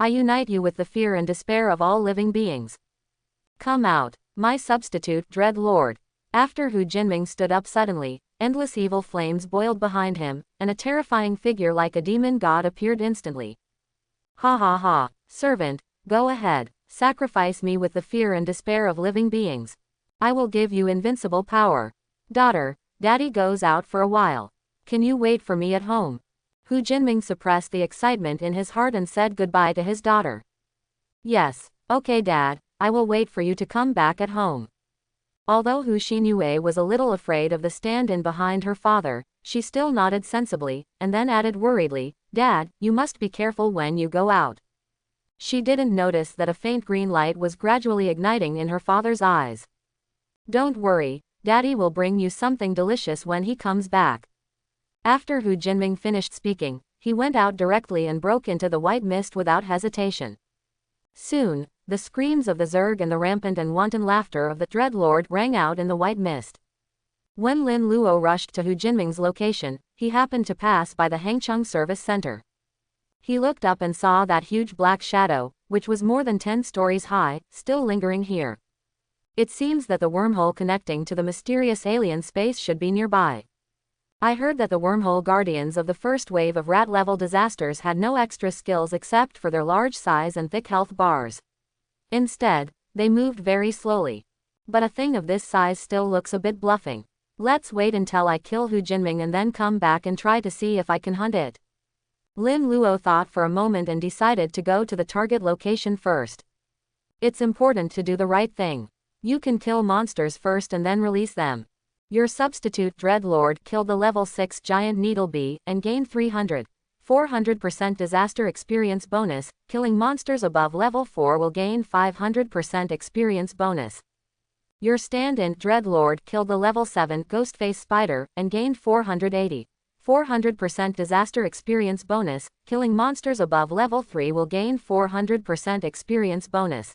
I unite you with the fear and despair of all living beings. Come out, my substitute, Dread Lord. After Hu Jinming stood up suddenly, endless evil flames boiled behind him, and a terrifying figure like a demon god appeared instantly. Ha ha ha, servant, go ahead, sacrifice me with the fear and despair of living beings. I will give you invincible power. Daughter, Daddy goes out for a while. Can you wait for me at home? Hu Jinming suppressed the excitement in his heart and said goodbye to his daughter. Yes, okay Dad, I will wait for you to come back at home. Although Hu Xinyue was a little afraid of the stand-in behind her father, she still nodded sensibly, and then added worriedly, Dad, you must be careful when you go out. She didn't notice that a faint green light was gradually igniting in her father's eyes. Don't worry, Daddy will bring you something delicious when he comes back. After Hu Jinming finished speaking, he went out directly and broke into the white mist without hesitation. Soon, the screams of the Zerg and the rampant and wanton laughter of the Dread Lord rang out in the white mist. When Lin Luo rushed to Hu Jinming's location, he happened to pass by the Hangcheng Service Center. He looked up and saw that huge black shadow, which was more than 10 stories high, still lingering here. It seems that the wormhole connecting to the mysterious alien space should be nearby. I heard that the wormhole guardians of the first wave of rat-level disasters had no extra skills except for their large size and thick health bars. Instead, they moved very slowly. But a thing of this size still looks a bit bluffing. Let's wait until I kill Hu Jining and then come back and try to see if I can hunt it. Lin Luo thought for a moment and decided to go to the target location first. It's important to do the right thing. You can kill monsters first and then release them. Your substitute Dreadlord killed the level 6 giant needle bee and gained 400% disaster experience bonus. Killing monsters above level 4 will gain 500% experience bonus. Your stand-in Dreadlord killed the level 7 Ghostface Spider and gained 400% disaster experience bonus. Killing monsters above level 3 will gain 400% experience bonus.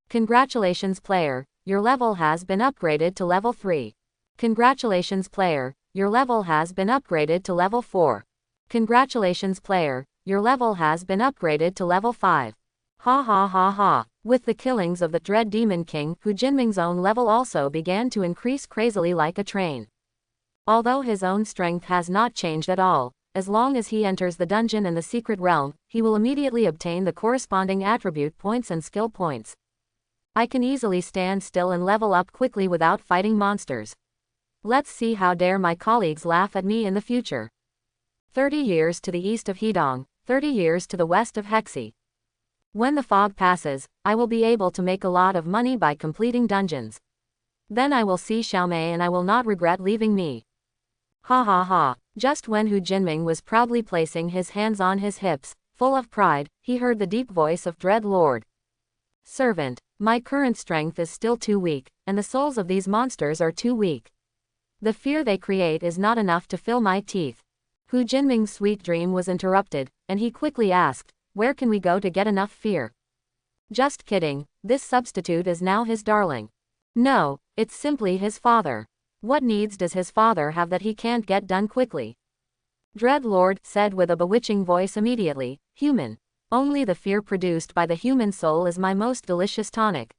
Congratulations player, your level has been upgraded to level 3. Congratulations player, your level has been upgraded to level 4. Congratulations player, your level has been upgraded to level 5. Ha ha ha ha. With the killings of the Dread Demon King, Hu Jining's own level also began to increase crazily like a train. Although his own strength has not changed at all, as long as he enters the dungeon and the secret realm, he will immediately obtain the corresponding attribute points and skill points. I can easily stand still and level up quickly without fighting monsters. Let's see how dare my colleagues laugh at me in the future. 30 years to the east of Hedong, 30 years to the west of Hexi. When the fog passes, I will be able to make a lot of money by completing dungeons. Then I will see Xiaomei and I will not regret leaving me. Ha ha ha. Just when Hu Jining was proudly placing his hands on his hips, full of pride, he heard the deep voice of Dread Lord. Servant, my current strength is still too weak, and the souls of these monsters are too weak. The fear they create is not enough to fill my teeth. Hu Jining's sweet dream was interrupted, and he quickly asked, where can we go to get enough fear? Just kidding, this substitute is now his darling. No, it's simply his father. What needs does his father have that he can't get done quickly? Dread Lord said with a bewitching voice immediately, human. Only the fear produced by the human soul is my most delicious tonic.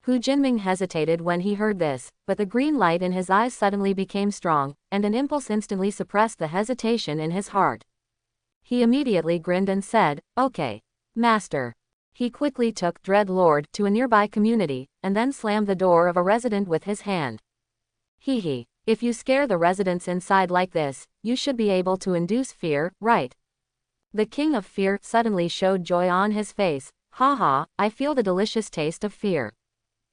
Hu Jining hesitated when he heard this, but the green light in his eyes suddenly became strong, and an impulse instantly suppressed the hesitation in his heart. He immediately grinned and said, okay, master. He quickly took Dread Lord to a nearby community, and then slammed the door of a resident with his hand. Hee hee, if you scare the residents inside like this, you should be able to induce fear, right? The King of Fear suddenly showed joy on his face. Ha, I feel the delicious taste of fear.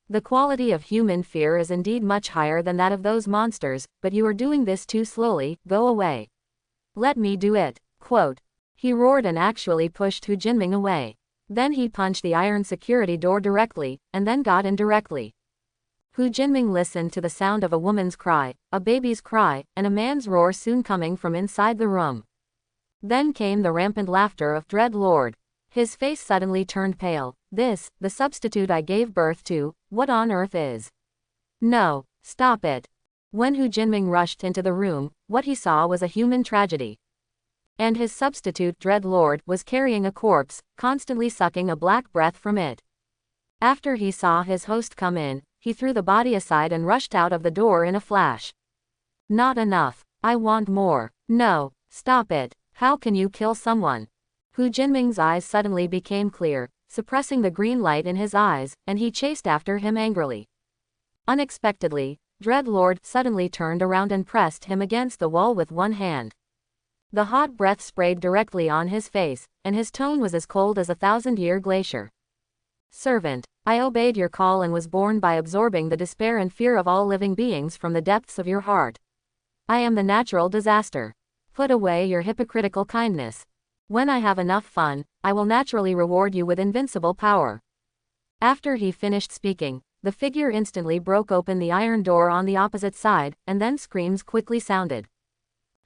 The quality of human fear is indeed much higher than that of those monsters, but you are doing this too slowly, go away. Let me do it, quote. He roared and actually pushed Hu Jining away. Then he punched the iron security door directly, and then got in directly. Hu Jining listened to the sound of a woman's cry, a baby's cry, and a man's roar soon coming from inside the room. Then came the rampant laughter of Dread Lord. His face suddenly turned pale. This, the substitute I gave birth to, what on earth is? No, stop it. When Hu Jining rushed into the room, what he saw was a human tragedy. And his substitute Dread Lord was carrying a corpse, constantly sucking a black breath from it. After he saw his host come in, he threw the body aside and rushed out of the door in a flash. Not enough. I want more. No, stop it. How can you kill someone? Hu Jining's eyes suddenly became clear, suppressing the green light in his eyes, and he chased after him angrily. Unexpectedly, Dread Lord suddenly turned around and pressed him against the wall with one hand. The hot breath sprayed directly on his face, and his tone was as cold as a 1,000-year glacier. Servant, I obeyed your call and was born by absorbing the despair and fear of all living beings from the depths of your heart. I am the natural disaster. Put away your hypocritical kindness. When I have enough fun, I will naturally reward you with invincible power. After he finished speaking, the figure instantly broke open the iron door on the opposite side, and then screams quickly sounded.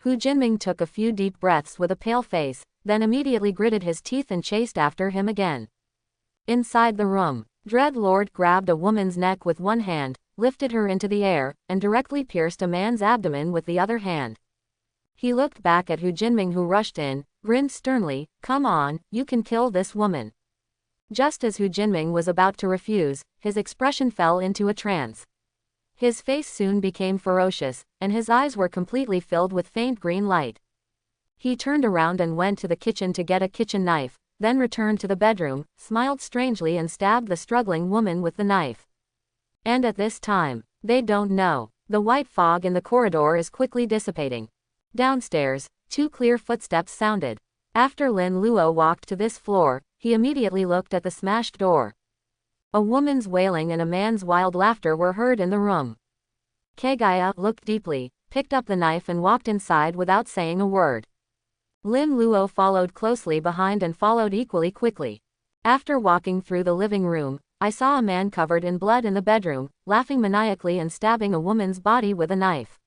Hu Jining took a few deep breaths with a pale face, then immediately gritted his teeth and chased after him again. Inside the room, Dread Lord grabbed a woman's neck with one hand, lifted her into the air, and directly pierced a man's abdomen with the other hand. He looked back at Hu Jining who rushed in, grinned sternly, come on, you can kill this woman. Just as Hu Jining was about to refuse, his expression fell into a trance. His face soon became ferocious, and his eyes were completely filled with faint green light. He turned around and went to the kitchen to get a kitchen knife, then returned to the bedroom, smiled strangely and stabbed the struggling woman with the knife. And at this time, they don't know, the white fog in the corridor is quickly dissipating. Downstairs, 2 clear footsteps sounded. After Lin Luo walked to this floor, he immediately looked at the smashed door. A woman's wailing and a man's wild laughter were heard in the room. Kagaya looked deeply, picked up the knife and walked inside without saying a word. Lin Luo followed closely behind and followed equally quickly. After walking through the living room, I saw a man covered in blood in the bedroom, laughing maniacally and stabbing a woman's body with a knife.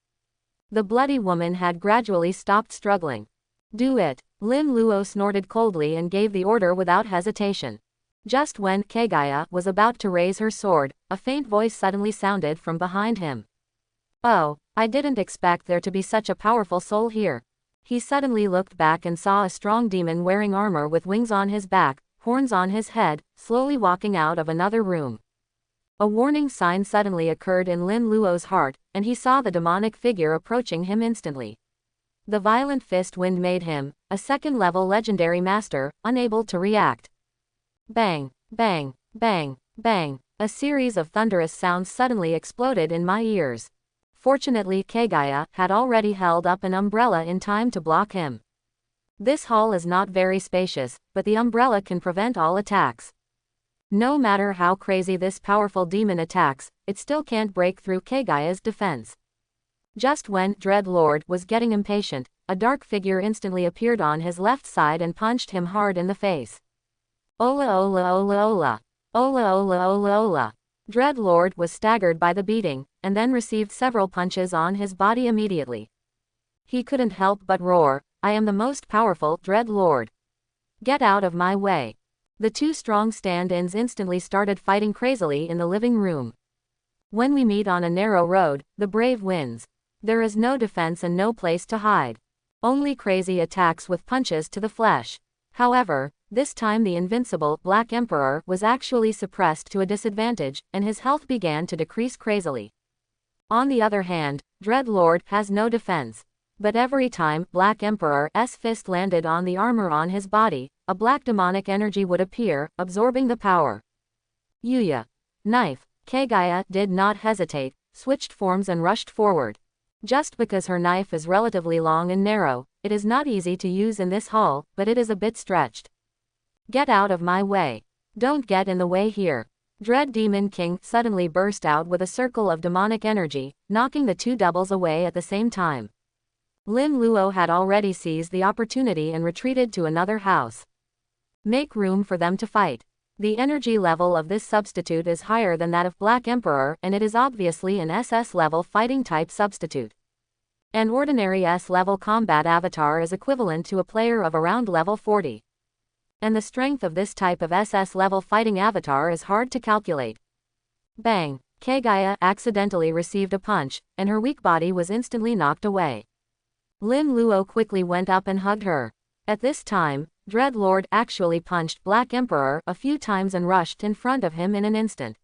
The bloody woman had gradually stopped struggling. Do it, Lin Luo snorted coldly and gave the order without hesitation. Just when Kagaya was about to raise her sword, a faint voice suddenly sounded from behind him. Oh, I didn't expect there to be such a powerful soul here. He suddenly looked back and saw a strong demon wearing armor with wings on his back, horns on his head, slowly walking out of another room. A warning sign suddenly occurred in Lin Luo's heart, and he saw the demonic figure approaching him instantly. The violent fist wind made him, a second-level legendary master, unable to react. Bang, bang, bang, bang, a series of thunderous sounds suddenly exploded in my ears. Fortunately Kagaya had already held up an umbrella in time to block him. This hall is not very spacious, but the umbrella can prevent all attacks. No matter how crazy this powerful demon attacks, it still can't break through Kagaya's defense. Just when Dread Lord was getting impatient, a dark figure instantly appeared on his left side and punched him hard in the face. Ola ola ola ola. Ola ola ola ola. Dread Lord was staggered by the beating, and then received several punches on his body immediately. He couldn't help but roar, I am the most powerful Dread Lord. Get out of my way. The 2 strong stand-ins instantly started fighting crazily in the living room. When we meet on a narrow road, the brave wins. There is no defense and no place to hide. Only crazy attacks with punches to the flesh. However, this time the invincible Black Emperor was actually suppressed to a disadvantage, and his health began to decrease crazily. On the other hand, Dread Lord has no defense. But every time Black Emperor's fist landed on the armor on his body, a black demonic energy would appear, absorbing the power. Yuya. Knife. Kagaya did not hesitate, switched forms and rushed forward. Just because her knife is relatively long and narrow, it is not easy to use in this hall, but it is a bit stretched. Get out of my way. Don't get in the way here. Dread Demon King suddenly burst out with a circle of demonic energy, knocking the 2 doubles away at the same time. Lin Luo had already seized the opportunity and retreated to another house. Make room for them to fight. The energy level of this substitute is higher than that of Black Emperor, and it is obviously an SS level fighting type substitute. An ordinary S level combat avatar is equivalent to a player of around level 40. And the strength of this type of SS level fighting avatar is hard to calculate. Bang! Kagaya accidentally received a punch, and her weak body was instantly knocked away. Lin Luo quickly went up and hugged her. At this time, Dread Lord actually punched Black Emperor a few times and rushed in front of him in an instant.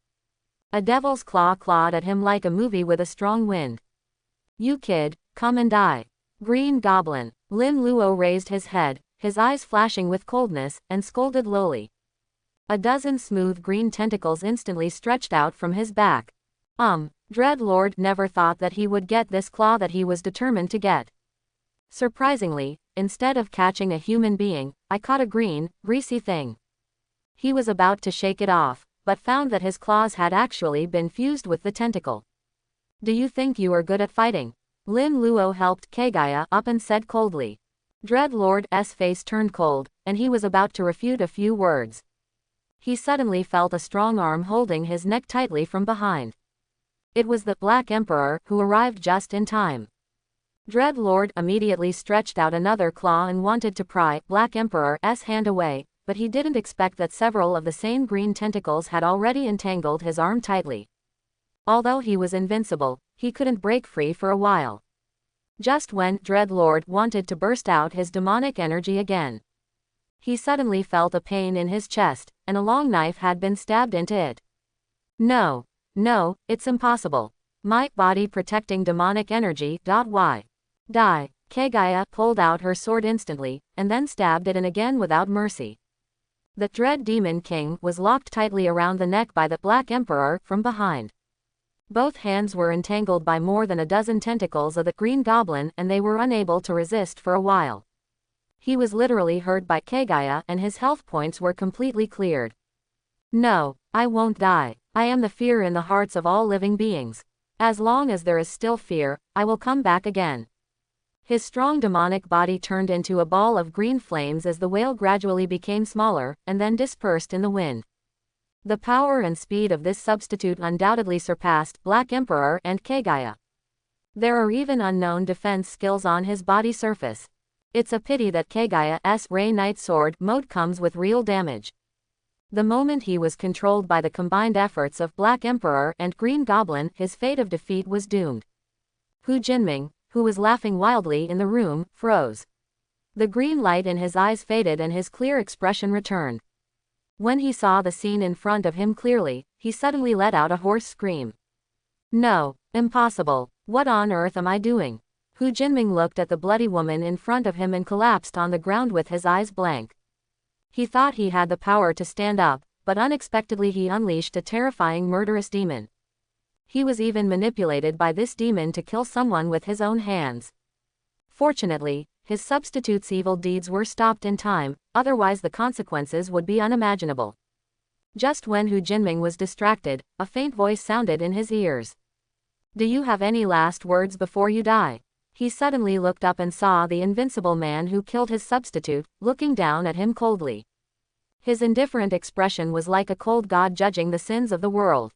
A devil's claw clawed at him like a movie with a strong wind. You kid, come and die. Green Goblin. Lin Luo raised his head, his eyes flashing with coldness, and scolded lowly. A dozen smooth green tentacles instantly stretched out from his back. Dread Lord never thought that he would get this claw that he was determined to get. Surprisingly, instead of catching a human being, I caught a green, greasy thing. He was about to shake it off, but found that his claws had actually been fused with the tentacle. Do you think you are good at fighting? Lin Luo helped Kagaya up and said coldly. Dread Lord's face turned cold, and he was about to refute a few words. He suddenly felt a strong arm holding his neck tightly from behind. It was the Black Emperor, who arrived just in time. Dread Lord immediately stretched out another claw and wanted to pry Black Emperor's hand away, but he didn't expect that several of the same green tentacles had already entangled his arm tightly. Although he was invincible, he couldn't break free for a while. Just when Dread Lord wanted to burst out his demonic energy again, he suddenly felt a pain in his chest, and a long knife had been stabbed into it. No, it's impossible. My body protecting demonic energy. Why? Die. Kagaya pulled out her sword instantly, and then stabbed it in again without mercy. The Dread Demon King was locked tightly around the neck by the Black Emperor from behind. Both hands were entangled by more than a dozen tentacles of the Green Goblin, and they were unable to resist for a while. He was literally hurt by Kagaya, and his health points were completely cleared. No, I won't die. I am the fear in the hearts of all living beings. As long as there is still fear, I will come back again. His strong demonic body turned into a ball of green flames as the whale gradually became smaller, and then dispersed in the wind. The power and speed of this substitute undoubtedly surpassed Black Emperor and Kagaya. There are even unknown defense skills on his body surface. It's a pity that Kagaya's Ray Knight Sword mode comes with real damage. The moment he was controlled by the combined efforts of Black Emperor and Green Goblin, his fate of defeat was doomed. Hu Jining, who was laughing wildly in the room, froze. The green light in his eyes faded and his clear expression returned. When he saw the scene in front of him clearly, he suddenly let out a hoarse scream. No, impossible. What on earth am I doing? Hu Jining looked at the bloody woman in front of him and collapsed on the ground with his eyes blank. He thought he had the power to stand up, but unexpectedly he unleashed a terrifying murderous demon. He was even manipulated by this demon to kill someone with his own hands. Fortunately, his substitute's evil deeds were stopped in time, otherwise the consequences would be unimaginable. Just when Hu Jining was distracted, a faint voice sounded in his ears. Do you have any last words before you die? He suddenly looked up and saw the invincible man who killed his substitute, looking down at him coldly. His indifferent expression was like a cold god judging the sins of the world.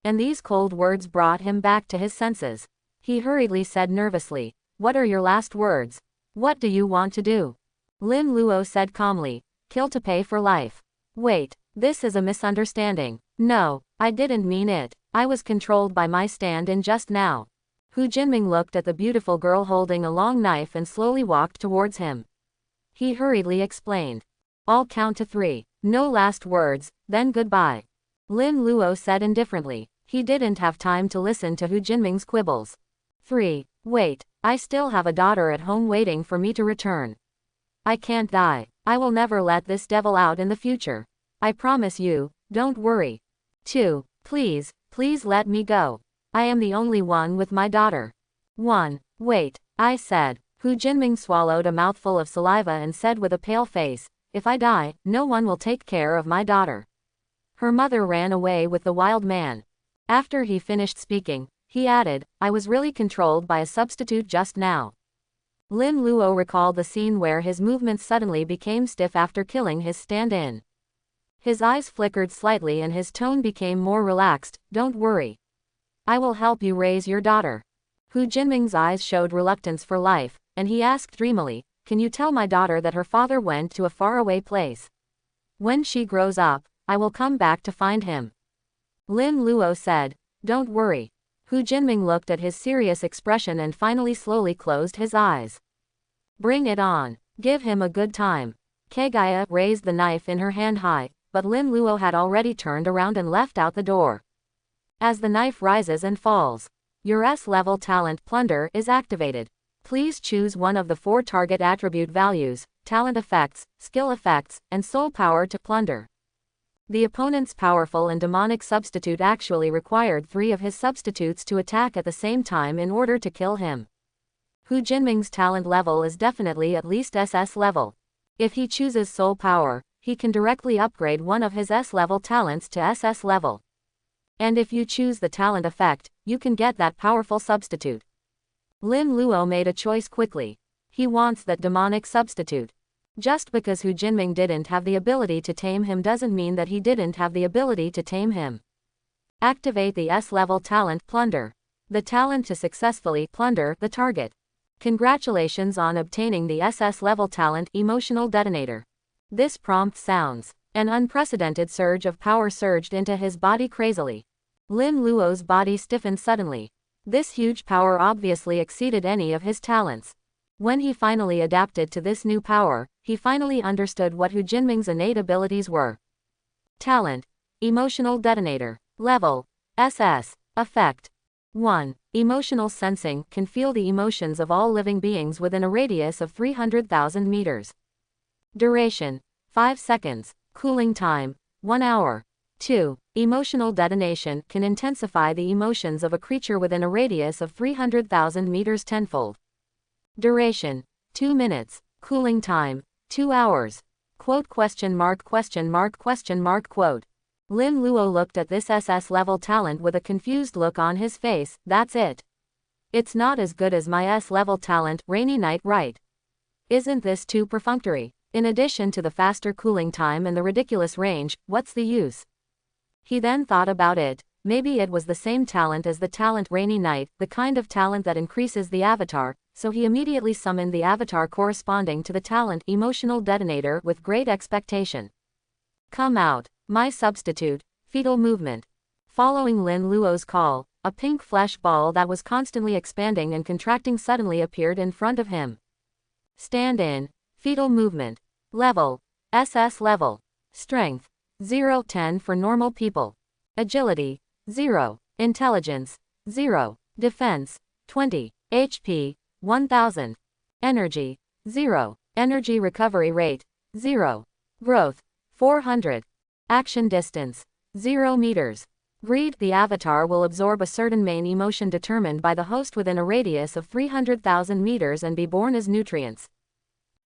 And these cold words brought him back to his senses. He hurriedly said nervously, "What are your last words? What do you want to do?" Lin Luo said calmly, "Kill to pay for life." Wait, this is a misunderstanding. No, I didn't mean it. I was controlled by my stand-in just now. Hu Jining looked at the beautiful girl holding a long knife and slowly walked towards him. He hurriedly explained. I'll count to 3. No last words, then goodbye. Lin Luo said indifferently. He didn't have time to listen to Hu Jining's quibbles. 3. Wait, I still have a daughter at home waiting for me to return. I can't die. I will never let this devil out in the future. I promise you, don't worry. 2. Please, please let me go. I am the only one with my daughter. 1. Wait, I said. Hu Jining swallowed a mouthful of saliva and said with a pale face, if I die, no one will take care of my daughter. Her mother ran away with the wild man. After he finished speaking, he added, I was really controlled by a substitute just now. Lin Luo recalled the scene where his movements suddenly became stiff after killing his stand-in. His eyes flickered slightly and his tone became more relaxed. Don't worry. I will help you raise your daughter. Hu Jining's eyes showed reluctance for life, and he asked dreamily, can you tell my daughter that her father went to a faraway place? When she grows up, I will come back to find him. Lin Luo said, don't worry. Hu Jining looked at his serious expression and finally slowly closed his eyes. Bring it on. Give him a good time. Kagaya raised the knife in her hand high, but Lin Luo had already turned around and left out the door. As the knife rises and falls, your S-level talent Plunder is activated. Please choose one of the 4 target attribute values, talent effects, skill effects, and soul power to plunder. The opponent's powerful and demonic substitute actually required 3 of his substitutes to attack at the same time in order to kill him. Hu Jining's talent level is definitely at least SS level. If he chooses soul power, he can directly upgrade one of his S-level talents to SS level. And if you choose the talent effect, you can get that powerful substitute. Lin Luo made a choice quickly. He wants that demonic substitute. Just because Hu Jining didn't have the ability to tame him doesn't mean that he didn't have the ability to tame him. Activate the S-level talent Plunder. The talent to successfully plunder the target. Congratulations on obtaining the SS level talent Emotional Detonator. This prompt sounds. An unprecedented surge of power surged into his body crazily. Lin Luo's body stiffened suddenly. This huge power obviously exceeded any of his talents. When he finally adapted to this new power, he finally understood what Hu Jining's innate abilities were. Talent. Emotional Detonator. Level. SS. Effect. 1. Emotional sensing can feel the emotions of all living beings within a radius of 300,000 meters. Duration: 5 seconds. Cooling time: 1 hour. 2. Emotional detonation can intensify the emotions of a creature within a radius of 300,000 meters tenfold. Duration: 2 minutes. Cooling time: 2 hours. Quote? Lin Luo looked at this SS level talent with a confused look on his face. That's it. It's not as good as my S level talent, Rainy Night, right? Isn't this too perfunctory? In addition to the faster cooling time and the ridiculous range, what's the use? He then thought about it. Maybe it was the same talent as the talent Rainy Night, the kind of talent that increases the avatar, so he immediately summoned the avatar corresponding to the talent Emotional Detonator with great expectation. Come out, my substitute, fetal movement. Following Lin Luo's call, a pink flesh ball that was constantly expanding and contracting suddenly appeared in front of him. Stand in, fetal movement. Level: SS level. Strength: 0-10 for normal people. Agility: 0. Intelligence: 0. Defense: 20. HP: 1000. Energy: 0. Energy recovery rate: 0. Growth: 400. Action distance: 0 meters. Greed: the avatar will absorb a certain main emotion determined by the host within a radius of 300,000 meters and be born as nutrients.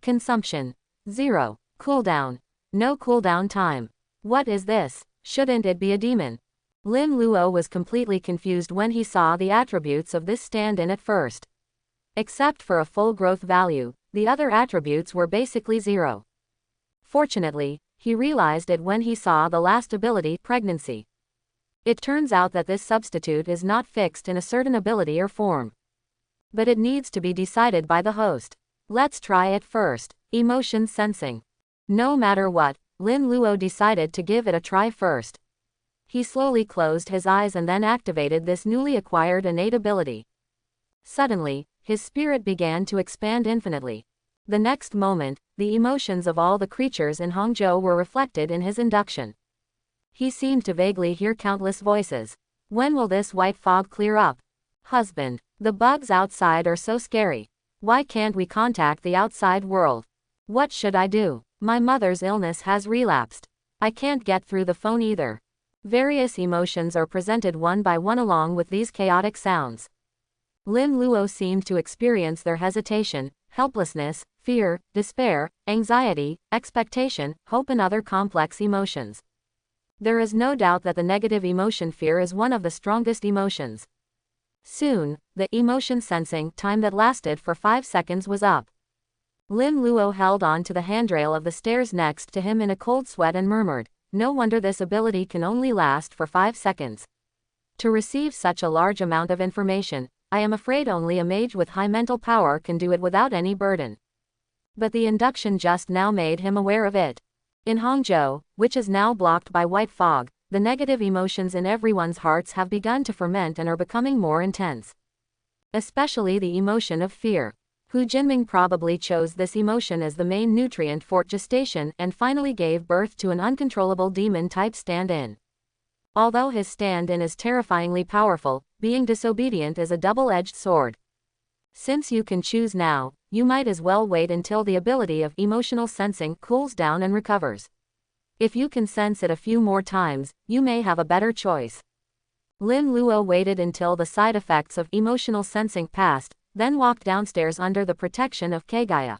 Consumption: 0. Cooldown: no cooldown time. What is this? Shouldn't it be a demon? Lin Luo was completely confused when he saw the attributes of this stand-in at first. Except for a full growth value, the other attributes were basically 0. Fortunately, he realized it when he saw the last ability, pregnancy. It turns out that this substitute is not fixed in a certain ability or form. But it needs to be decided by the host. Let's try it first. Emotion sensing. No matter what, Lin Luo decided to give it a try first. He slowly closed his eyes and then activated this newly acquired innate ability. Suddenly, his spirit began to expand infinitely. The next moment, the emotions of all the creatures in Hangzhou were reflected in his induction. He seemed to vaguely hear countless voices. When will this white fog clear up? Husband, the bugs outside are so scary. Why can't we contact the outside world? What should I do? My mother's illness has relapsed. I can't get through the phone either. Various emotions are presented one by one along with these chaotic sounds. Lin Luo seemed to experience their hesitation, helplessness, fear, despair, anxiety, expectation, hope and other complex emotions. There is no doubt that the negative emotion fear is one of the strongest emotions. Soon, the emotion sensing time that lasted for 5 seconds was up. Lin Luo held on to the handrail of the stairs next to him in a cold sweat and murmured, "No wonder this ability can only last for 5 seconds. To receive such a large amount of information, I am afraid only a mage with high mental power can do it without any burden." But the induction just now made him aware of it. In Hangzhou, which is now blocked by white fog, the negative emotions in everyone's hearts have begun to ferment and are becoming more intense. Especially the emotion of fear. Hu Jining probably chose this emotion as the main nutrient for gestation and finally gave birth to an uncontrollable demon-type stand-in. Although his stand-in is terrifyingly powerful, being disobedient is a double-edged sword. Since you can choose now, you might as well wait until the ability of emotional sensing cools down and recovers. If you can sense it a few more times, you may have a better choice. Lin Luo waited until the side effects of emotional sensing passed, then walked downstairs under the protection of Kagaya.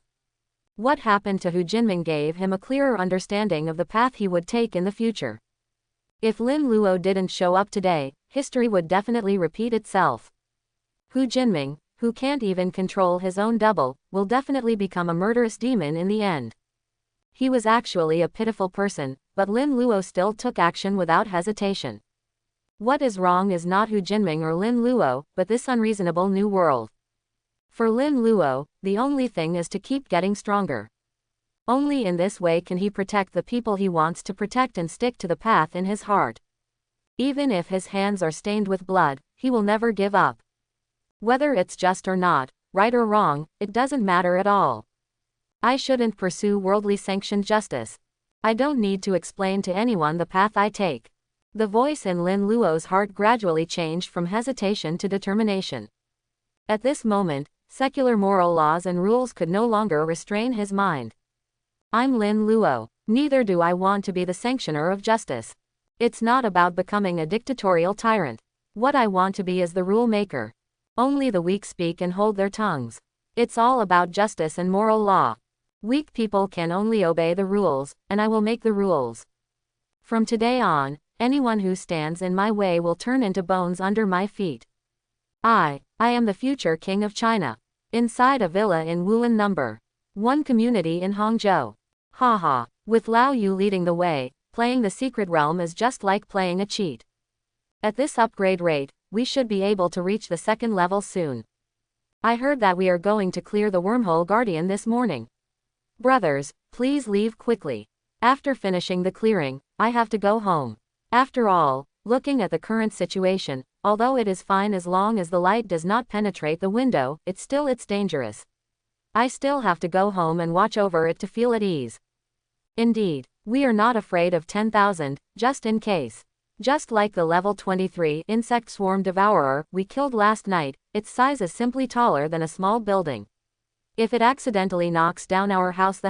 What happened to Hu Jining gave him a clearer understanding of the path he would take in the future. If Lin Luo didn't show up today, history would definitely repeat itself. Hu Jining, who can't even control his own double, will definitely become a murderous demon in the end. He was actually a pitiful person, but Lin Luo still took action without hesitation. What is wrong is not Hu Jining or Lin Luo, but this unreasonable new world. For Lin Luo, the only thing is to keep getting stronger. Only in this way can he protect the people he wants to protect and stick to the path in his heart. Even if his hands are stained with blood, he will never give up. Whether it's just or not, right or wrong, it doesn't matter at all. I shouldn't pursue worldly sanctioned justice. I don't need to explain to anyone the path I take. The voice in Lin Luo's heart gradually changed from hesitation to determination. At this moment, secular moral laws and rules could no longer restrain his mind. I'm Lin Luo. Neither do I want to be the sanctioner of justice. It's not about becoming a dictatorial tyrant. What I want to be is the rule maker. Only the weak speak and hold their tongues. It's all about justice and moral law. Weak people can only obey the rules, and I will make the rules. From today on, anyone who stands in my way will turn into bones under my feet. I am the future king of China. Inside a villa in Wuhan number 1 community in Hangzhou. Haha, with Lao Yu leading the way, playing the secret realm is just like playing a cheat. At this upgrade rate, we should be able to reach the 2nd level soon. I heard that we are going to clear the wormhole guardian this morning. Brothers, please leave quickly. After finishing the clearing, I have to go home. After all, looking at the current situation, although it is fine as long as the light does not penetrate the window, it's dangerous. I still have to go home and watch over it to feel at ease. Indeed, we are not afraid of 10,000, just in case. Just like the level 23 insect swarm devourer we killed last night, its size is simply taller than a small building. If it accidentally knocks down our house,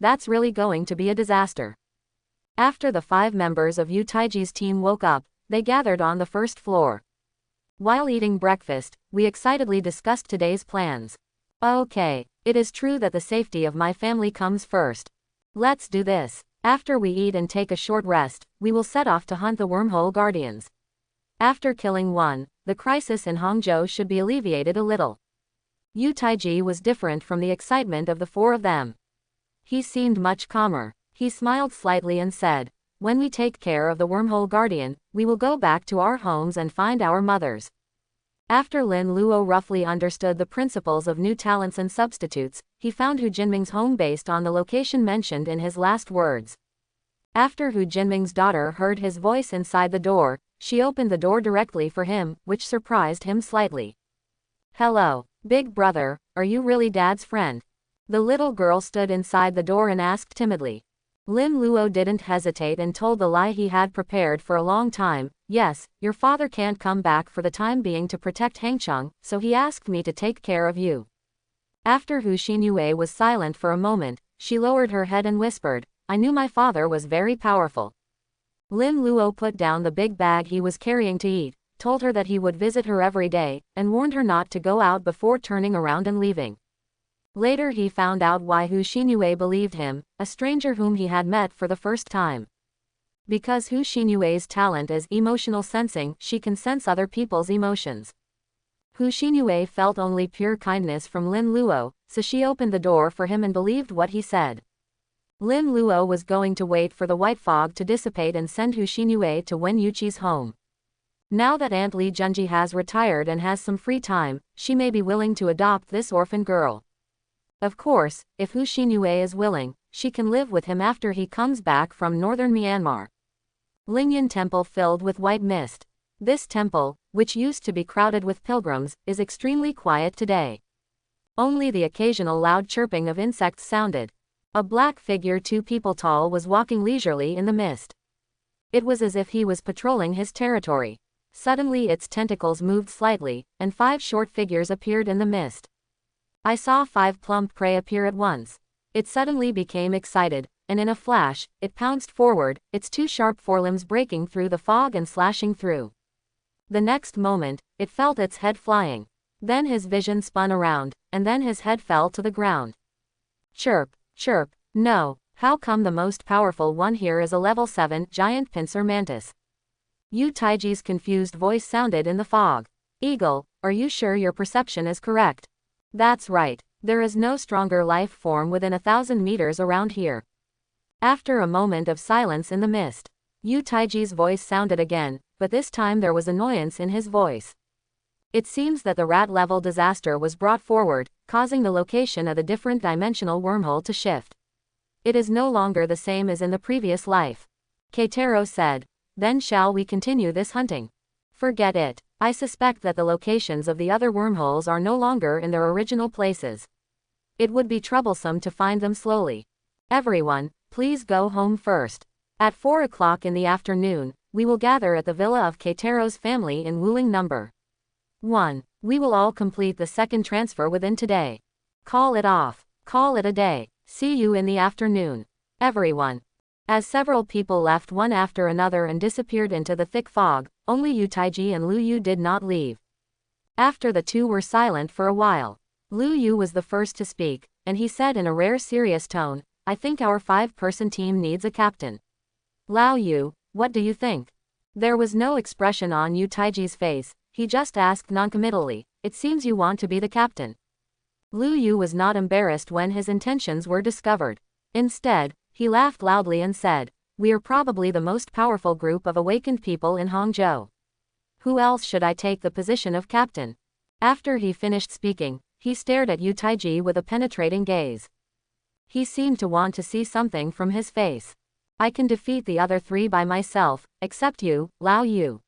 that's really going to be a disaster. After the 5 members of Yu Taiji's team woke up, they gathered on the 1st floor. While eating breakfast, we excitedly discussed today's plans. Okay, it is true that the safety of my family comes first. Let's do this. After we eat and take a short rest, we will set off to hunt the wormhole guardians. After killing one, the crisis in Hangzhou should be alleviated a little. Yu Taiji was different from the excitement of the 4 of them. He seemed much calmer. He smiled slightly and said, "When we take care of the wormhole guardian, we will go back to our homes and find our mothers." After Lin Luo roughly understood the principles of new talents and substitutes, he found Hu Jinming's home based on the location mentioned in his last words. After Hu Jinming's daughter heard his voice inside the door, she opened the door directly for him, which surprised him slightly. "Hello, big brother, are you really Dad's friend?" The little girl stood inside the door and asked timidly. Lin Luo didn't hesitate and told the lie he had prepared for a long time. "Yes, your father can't come back for the time being to protect Hangcheng, so he asked me to take care of you." After Hu Xinyue was silent for a moment, she lowered her head and whispered, "I knew my father was very powerful." Lin Luo put down the big bag he was carrying to eat, told her that he would visit her every day, and warned her not to go out before turning around and leaving. Later he found out why Hu Xinyue believed him, a stranger whom he had met for the first time. Because Hu Xinyue's talent is emotional sensing, she can sense other people's emotions. Hu Xinyue felt only pure kindness from Lin Luo, so she opened the door for him and believed what he said. Lin Luo was going to wait for the white fog to dissipate and send Hu Xinyue to Wen Yui's home. Now that Aunt Li Junji has retired and has some free time, she may be willing to adopt this orphan girl. Of course, if Hu Xinyue is willing, she can live with him after he comes back from northern Myanmar. Lingyan Temple filled with white mist. This temple, which used to be crowded with pilgrims, is extremely quiet today. Only the occasional loud chirping of insects sounded. A black figure 2 people tall was walking leisurely in the mist. It was as if he was patrolling his territory. Suddenly its tentacles moved slightly, and 5 short figures appeared in the mist. I saw 5 plump prey appear at once. It suddenly became excited, and in a flash, it pounced forward, its 2 sharp forelimbs breaking through the fog and slashing through. The next moment, it felt its head flying. Then his vision spun around, and then his head fell to the ground. Chirp, chirp, no, how come the most powerful one here is a level 7 giant pincer mantis? Yu Taiji's confused voice sounded in the fog. "Eagle, are you sure your perception is correct?" "That's right, there is no stronger life form within 1,000 meters around here." After a moment of silence in the mist, Yu Taiji's voice sounded again, but this time there was annoyance in his voice. It seems that the rat-level disaster was brought forward, causing the location of the different dimensional wormhole to shift. It is no longer the same as in the previous life. Keitaro said, "Then shall we continue this hunting?" "Forget it. I suspect that the locations of the other wormholes are no longer in their original places. It would be troublesome to find them slowly. Everyone, please go home first." At 4 o'clock in the afternoon, we will gather at the villa of Keitero's family in Wuling number 1. We will all complete the second transfer within today. Call it off. Call it a day. See you in the afternoon. Everyone. As several people left one after another and disappeared into the thick fog, only Yu Taiji and Lu Yu did not leave. After the two were silent for a while, Lu Yu was the first to speak, and he said in a rare serious tone, I think our 5-person team needs a captain. Lao Yu, what do you think? There was no expression on Yu Taiji's face, he just asked noncommittally, it seems you want to be the captain. Lu Yu was not embarrassed when his intentions were discovered. Instead, he laughed loudly and said, we are probably the most powerful group of awakened people in Hangzhou. Who else should I take the position of captain? After he finished speaking, he stared at Yu Taiji with a penetrating gaze. He seemed to want to see something from his face. I can defeat the other 3 by myself, except you, Lao Yu.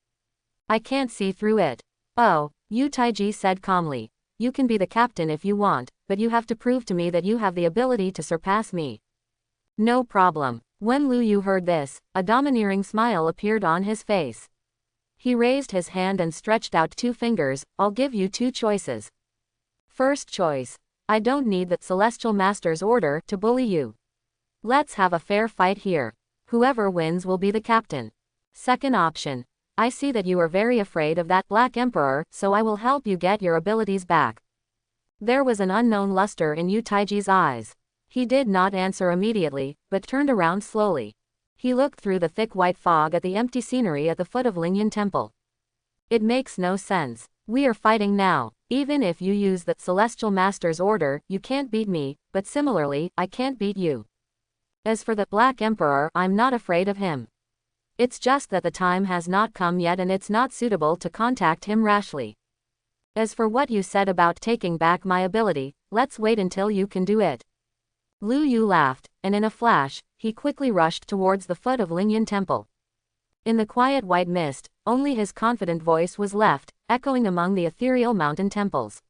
I can't see through it. Oh, Yu Taiji said calmly. You can be the captain if you want, but you have to prove to me that you have the ability to surpass me. No problem. When Lu Yu heard this, a domineering smile appeared on his face. He raised his hand and stretched out 2 fingers, I'll give you 2 choices. First choice. I don't need the Celestial Master's order to bully you. Let's have a fair fight here. Whoever wins will be the captain. Second option. I see that you are very afraid of that Black Emperor, so I will help you get your abilities back. There was an unknown luster in Yu Taiji's eyes. He did not answer immediately, but turned around slowly. He looked through the thick white fog at the empty scenery at the foot of Lingyan Temple. It makes no sense. We are fighting now. Even if you use the Celestial Master's order, you can't beat me, but similarly, I can't beat you. As for the Black Emperor, I'm not afraid of him. It's just that the time has not come yet and it's not suitable to contact him rashly. As for what you said about taking back my ability, let's wait until you can do it. Lu Yu laughed, and in a flash, he quickly rushed towards the foot of Lingyan Temple. In the quiet white mist, only his confident voice was left, echoing among the ethereal mountain temples.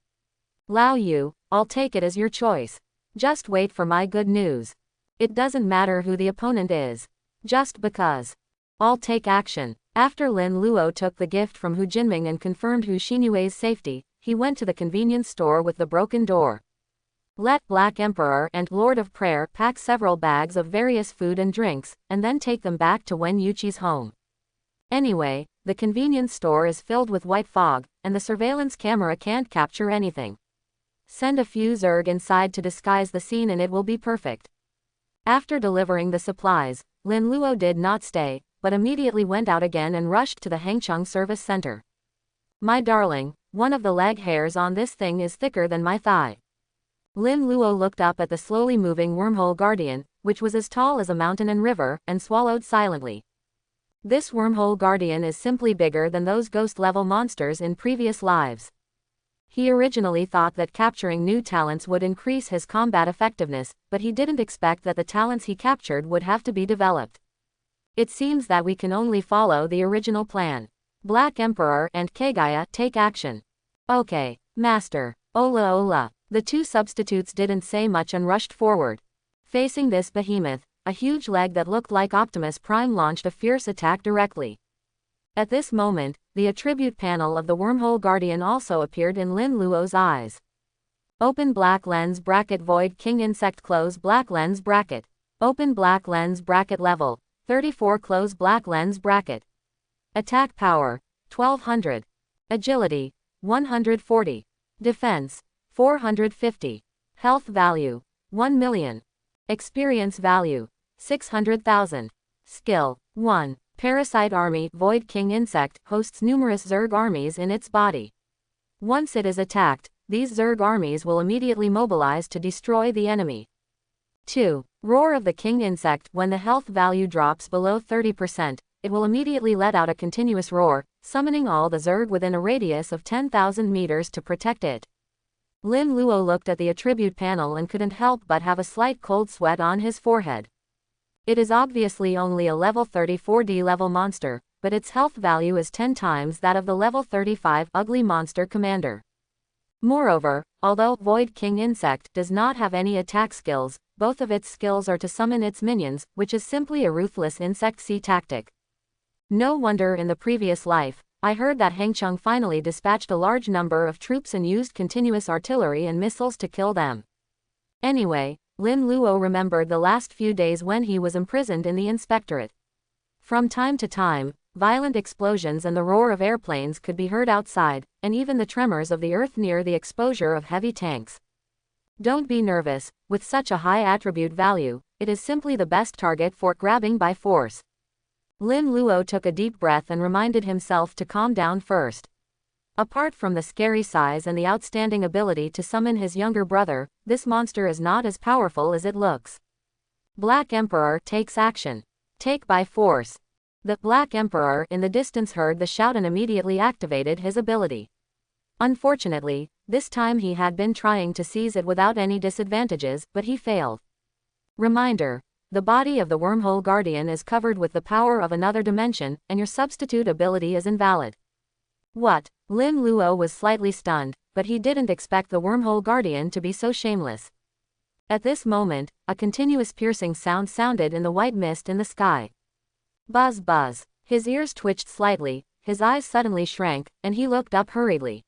Lao Yu, I'll take it as your choice. Just wait for my good news. It doesn't matter who the opponent is. Just because. I'll take action. After Lin Luo took the gift from Hu Jinming and confirmed Hu Xinyue's safety, he went to the convenience store with the broken door. Let Black Emperor and Lord of Prayer pack several bags of various food and drinks, and then take them back to Wen Yui's home. Anyway, the convenience store is filled with white fog, and the surveillance camera can't capture anything. Send a few Zerg inside to disguise the scene and it will be perfect. After delivering the supplies, Lin Luo did not stay, but immediately went out again and rushed to the Hangcheng Service Center. My darling, one of the leg hairs on this thing is thicker than my thigh. Lin Luo looked up at the slowly moving wormhole guardian, which was as tall as a mountain and river, and swallowed silently. This wormhole guardian is simply bigger than those ghost-level monsters in previous lives. He originally thought that capturing new talents would increase his combat effectiveness, but he didn't expect that the talents he captured would have to be developed. It seems that we can only follow the original plan. Black Emperor and Kagaya take action. Okay, Master. Ola Ola. The 2 substitutes didn't say much and rushed forward. Facing this behemoth, a huge leg that looked like Optimus Prime launched a fierce attack directly. At this moment, the attribute panel of the Wormhole Guardian also appeared in Lin Luo's eyes. Open black lens bracket Void King Insect close black lens bracket. Open black lens bracket level 34 close black lens bracket. Attack power 1200. Agility 140. Defense 450. Health value 1 million. Experience value 600,000. Skill 1. Parasite Army Void King Insect hosts numerous Zerg armies in its body. Once it is attacked, these Zerg armies will immediately mobilize to destroy the enemy. 2. Roar of the King Insect. When the health value drops below 30%, it will immediately let out a continuous roar, summoning all the Zerg within a radius of 10,000 meters to protect it. Lin Luo looked at the attribute panel and couldn't help but have a slight cold sweat on his forehead. It is obviously only a level 34D level monster, but its health value is 10 times that of the level 35 ugly monster commander. Moreover, although Void King Insect does not have any attack skills, both of its skills are to summon its minions, which is simply a ruthless insect C tactic. No wonder in the previous life, I heard that Hengcheng finally dispatched a large number of troops and used continuous artillery and missiles to kill them. Anyway, Lin Luo remembered the last few days when he was imprisoned in the inspectorate. From time to time, violent explosions and the roar of airplanes could be heard outside, and even the tremors of the earth near the exposure of heavy tanks. Don't be nervous, with such a high attribute value, it is simply the best target for grabbing by force. Lin Luo took a deep breath and reminded himself to calm down first. Apart from the scary size and the outstanding ability to summon his younger brother, this monster is not as powerful as it looks. Black Emperor takes action. Take by force. The Black Emperor in the distance heard the shout and immediately activated his ability. Unfortunately, this time he had been trying to seize it without any disadvantages, but he failed. Reminder: the body of the Wormhole Guardian is covered with the power of another dimension, and your substitute ability is invalid. What? Lin Luo was slightly stunned, but he didn't expect the Wormhole Guardian to be so shameless. At this moment, a continuous piercing sound sounded in the white mist in the sky. Buzz buzz. His ears twitched slightly, his eyes suddenly shrank, and he looked up hurriedly.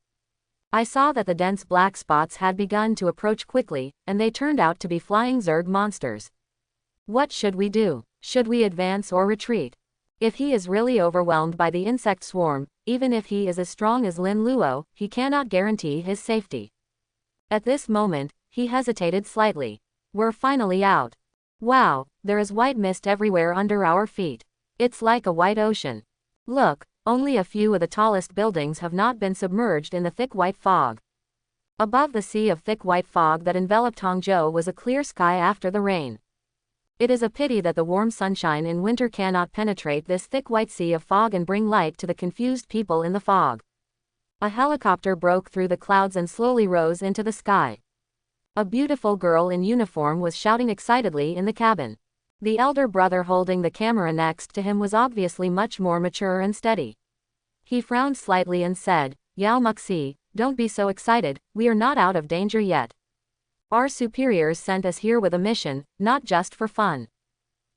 I saw that the dense black spots had begun to approach quickly, and they turned out to be flying Zerg monsters. What should we do? Should we advance or retreat? If he is really overwhelmed by the insect swarm, even if he is as strong as Lin Luo, he cannot guarantee his safety. At this moment, he hesitated slightly. We're finally out. Wow, there is white mist everywhere under our feet. It's like a white ocean. Look, only a few of the tallest buildings have not been submerged in the thick white fog. Above the sea of thick white fog that enveloped Hangzhou was a clear sky after the rain. It is a pity that the warm sunshine in winter cannot penetrate this thick white sea of fog and bring light to the confused people in the fog. A helicopter broke through the clouds and slowly rose into the sky. A beautiful girl in uniform was shouting excitedly in the cabin. The elder brother holding the camera next to him was obviously much more mature and steady. He frowned slightly and said, "Yao Muxi, don't be so excited, we are not out of danger yet. Our superiors sent us here with a mission, not just for fun.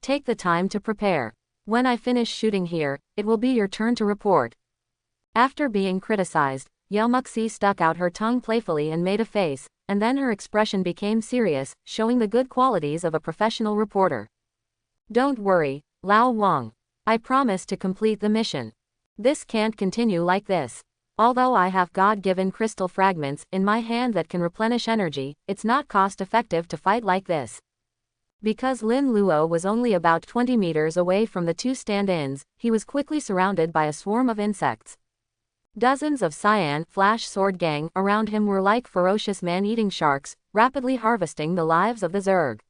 Take the time to prepare. When I finish shooting here, it will be your turn to report." After being criticized, Yao Muxi stuck out her tongue playfully and made a face, and then her expression became serious, showing the good qualities of a professional reporter. "Don't worry, Lao Wang. I promise to complete the mission. This can't continue like this. Although I have God-given crystal fragments in my hand that can replenish energy, it's not cost-effective to fight like this." Because Lin Luo was only about 20 meters away from the two stand-ins, he was quickly surrounded by a swarm of insects. Dozens of cyan flash sword gang around him were like ferocious man-eating sharks, rapidly harvesting the lives of the Zerg.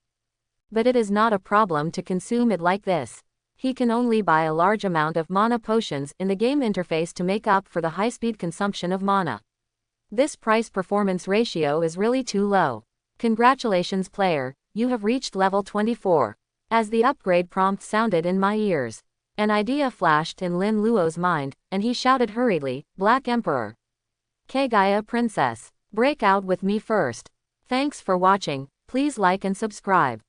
But it is not a problem to consume it like this. He can only buy a large amount of mana potions in the game interface to make up for the high-speed consumption of mana. This price-performance ratio is really too low. Congratulations player, you have reached level 24. As the upgrade prompt sounded in my ears, an idea flashed in Lin Luo's mind, and he shouted hurriedly, "Black Emperor. Kagaya Princess. Break out with me first." Thanks for watching, please like and subscribe.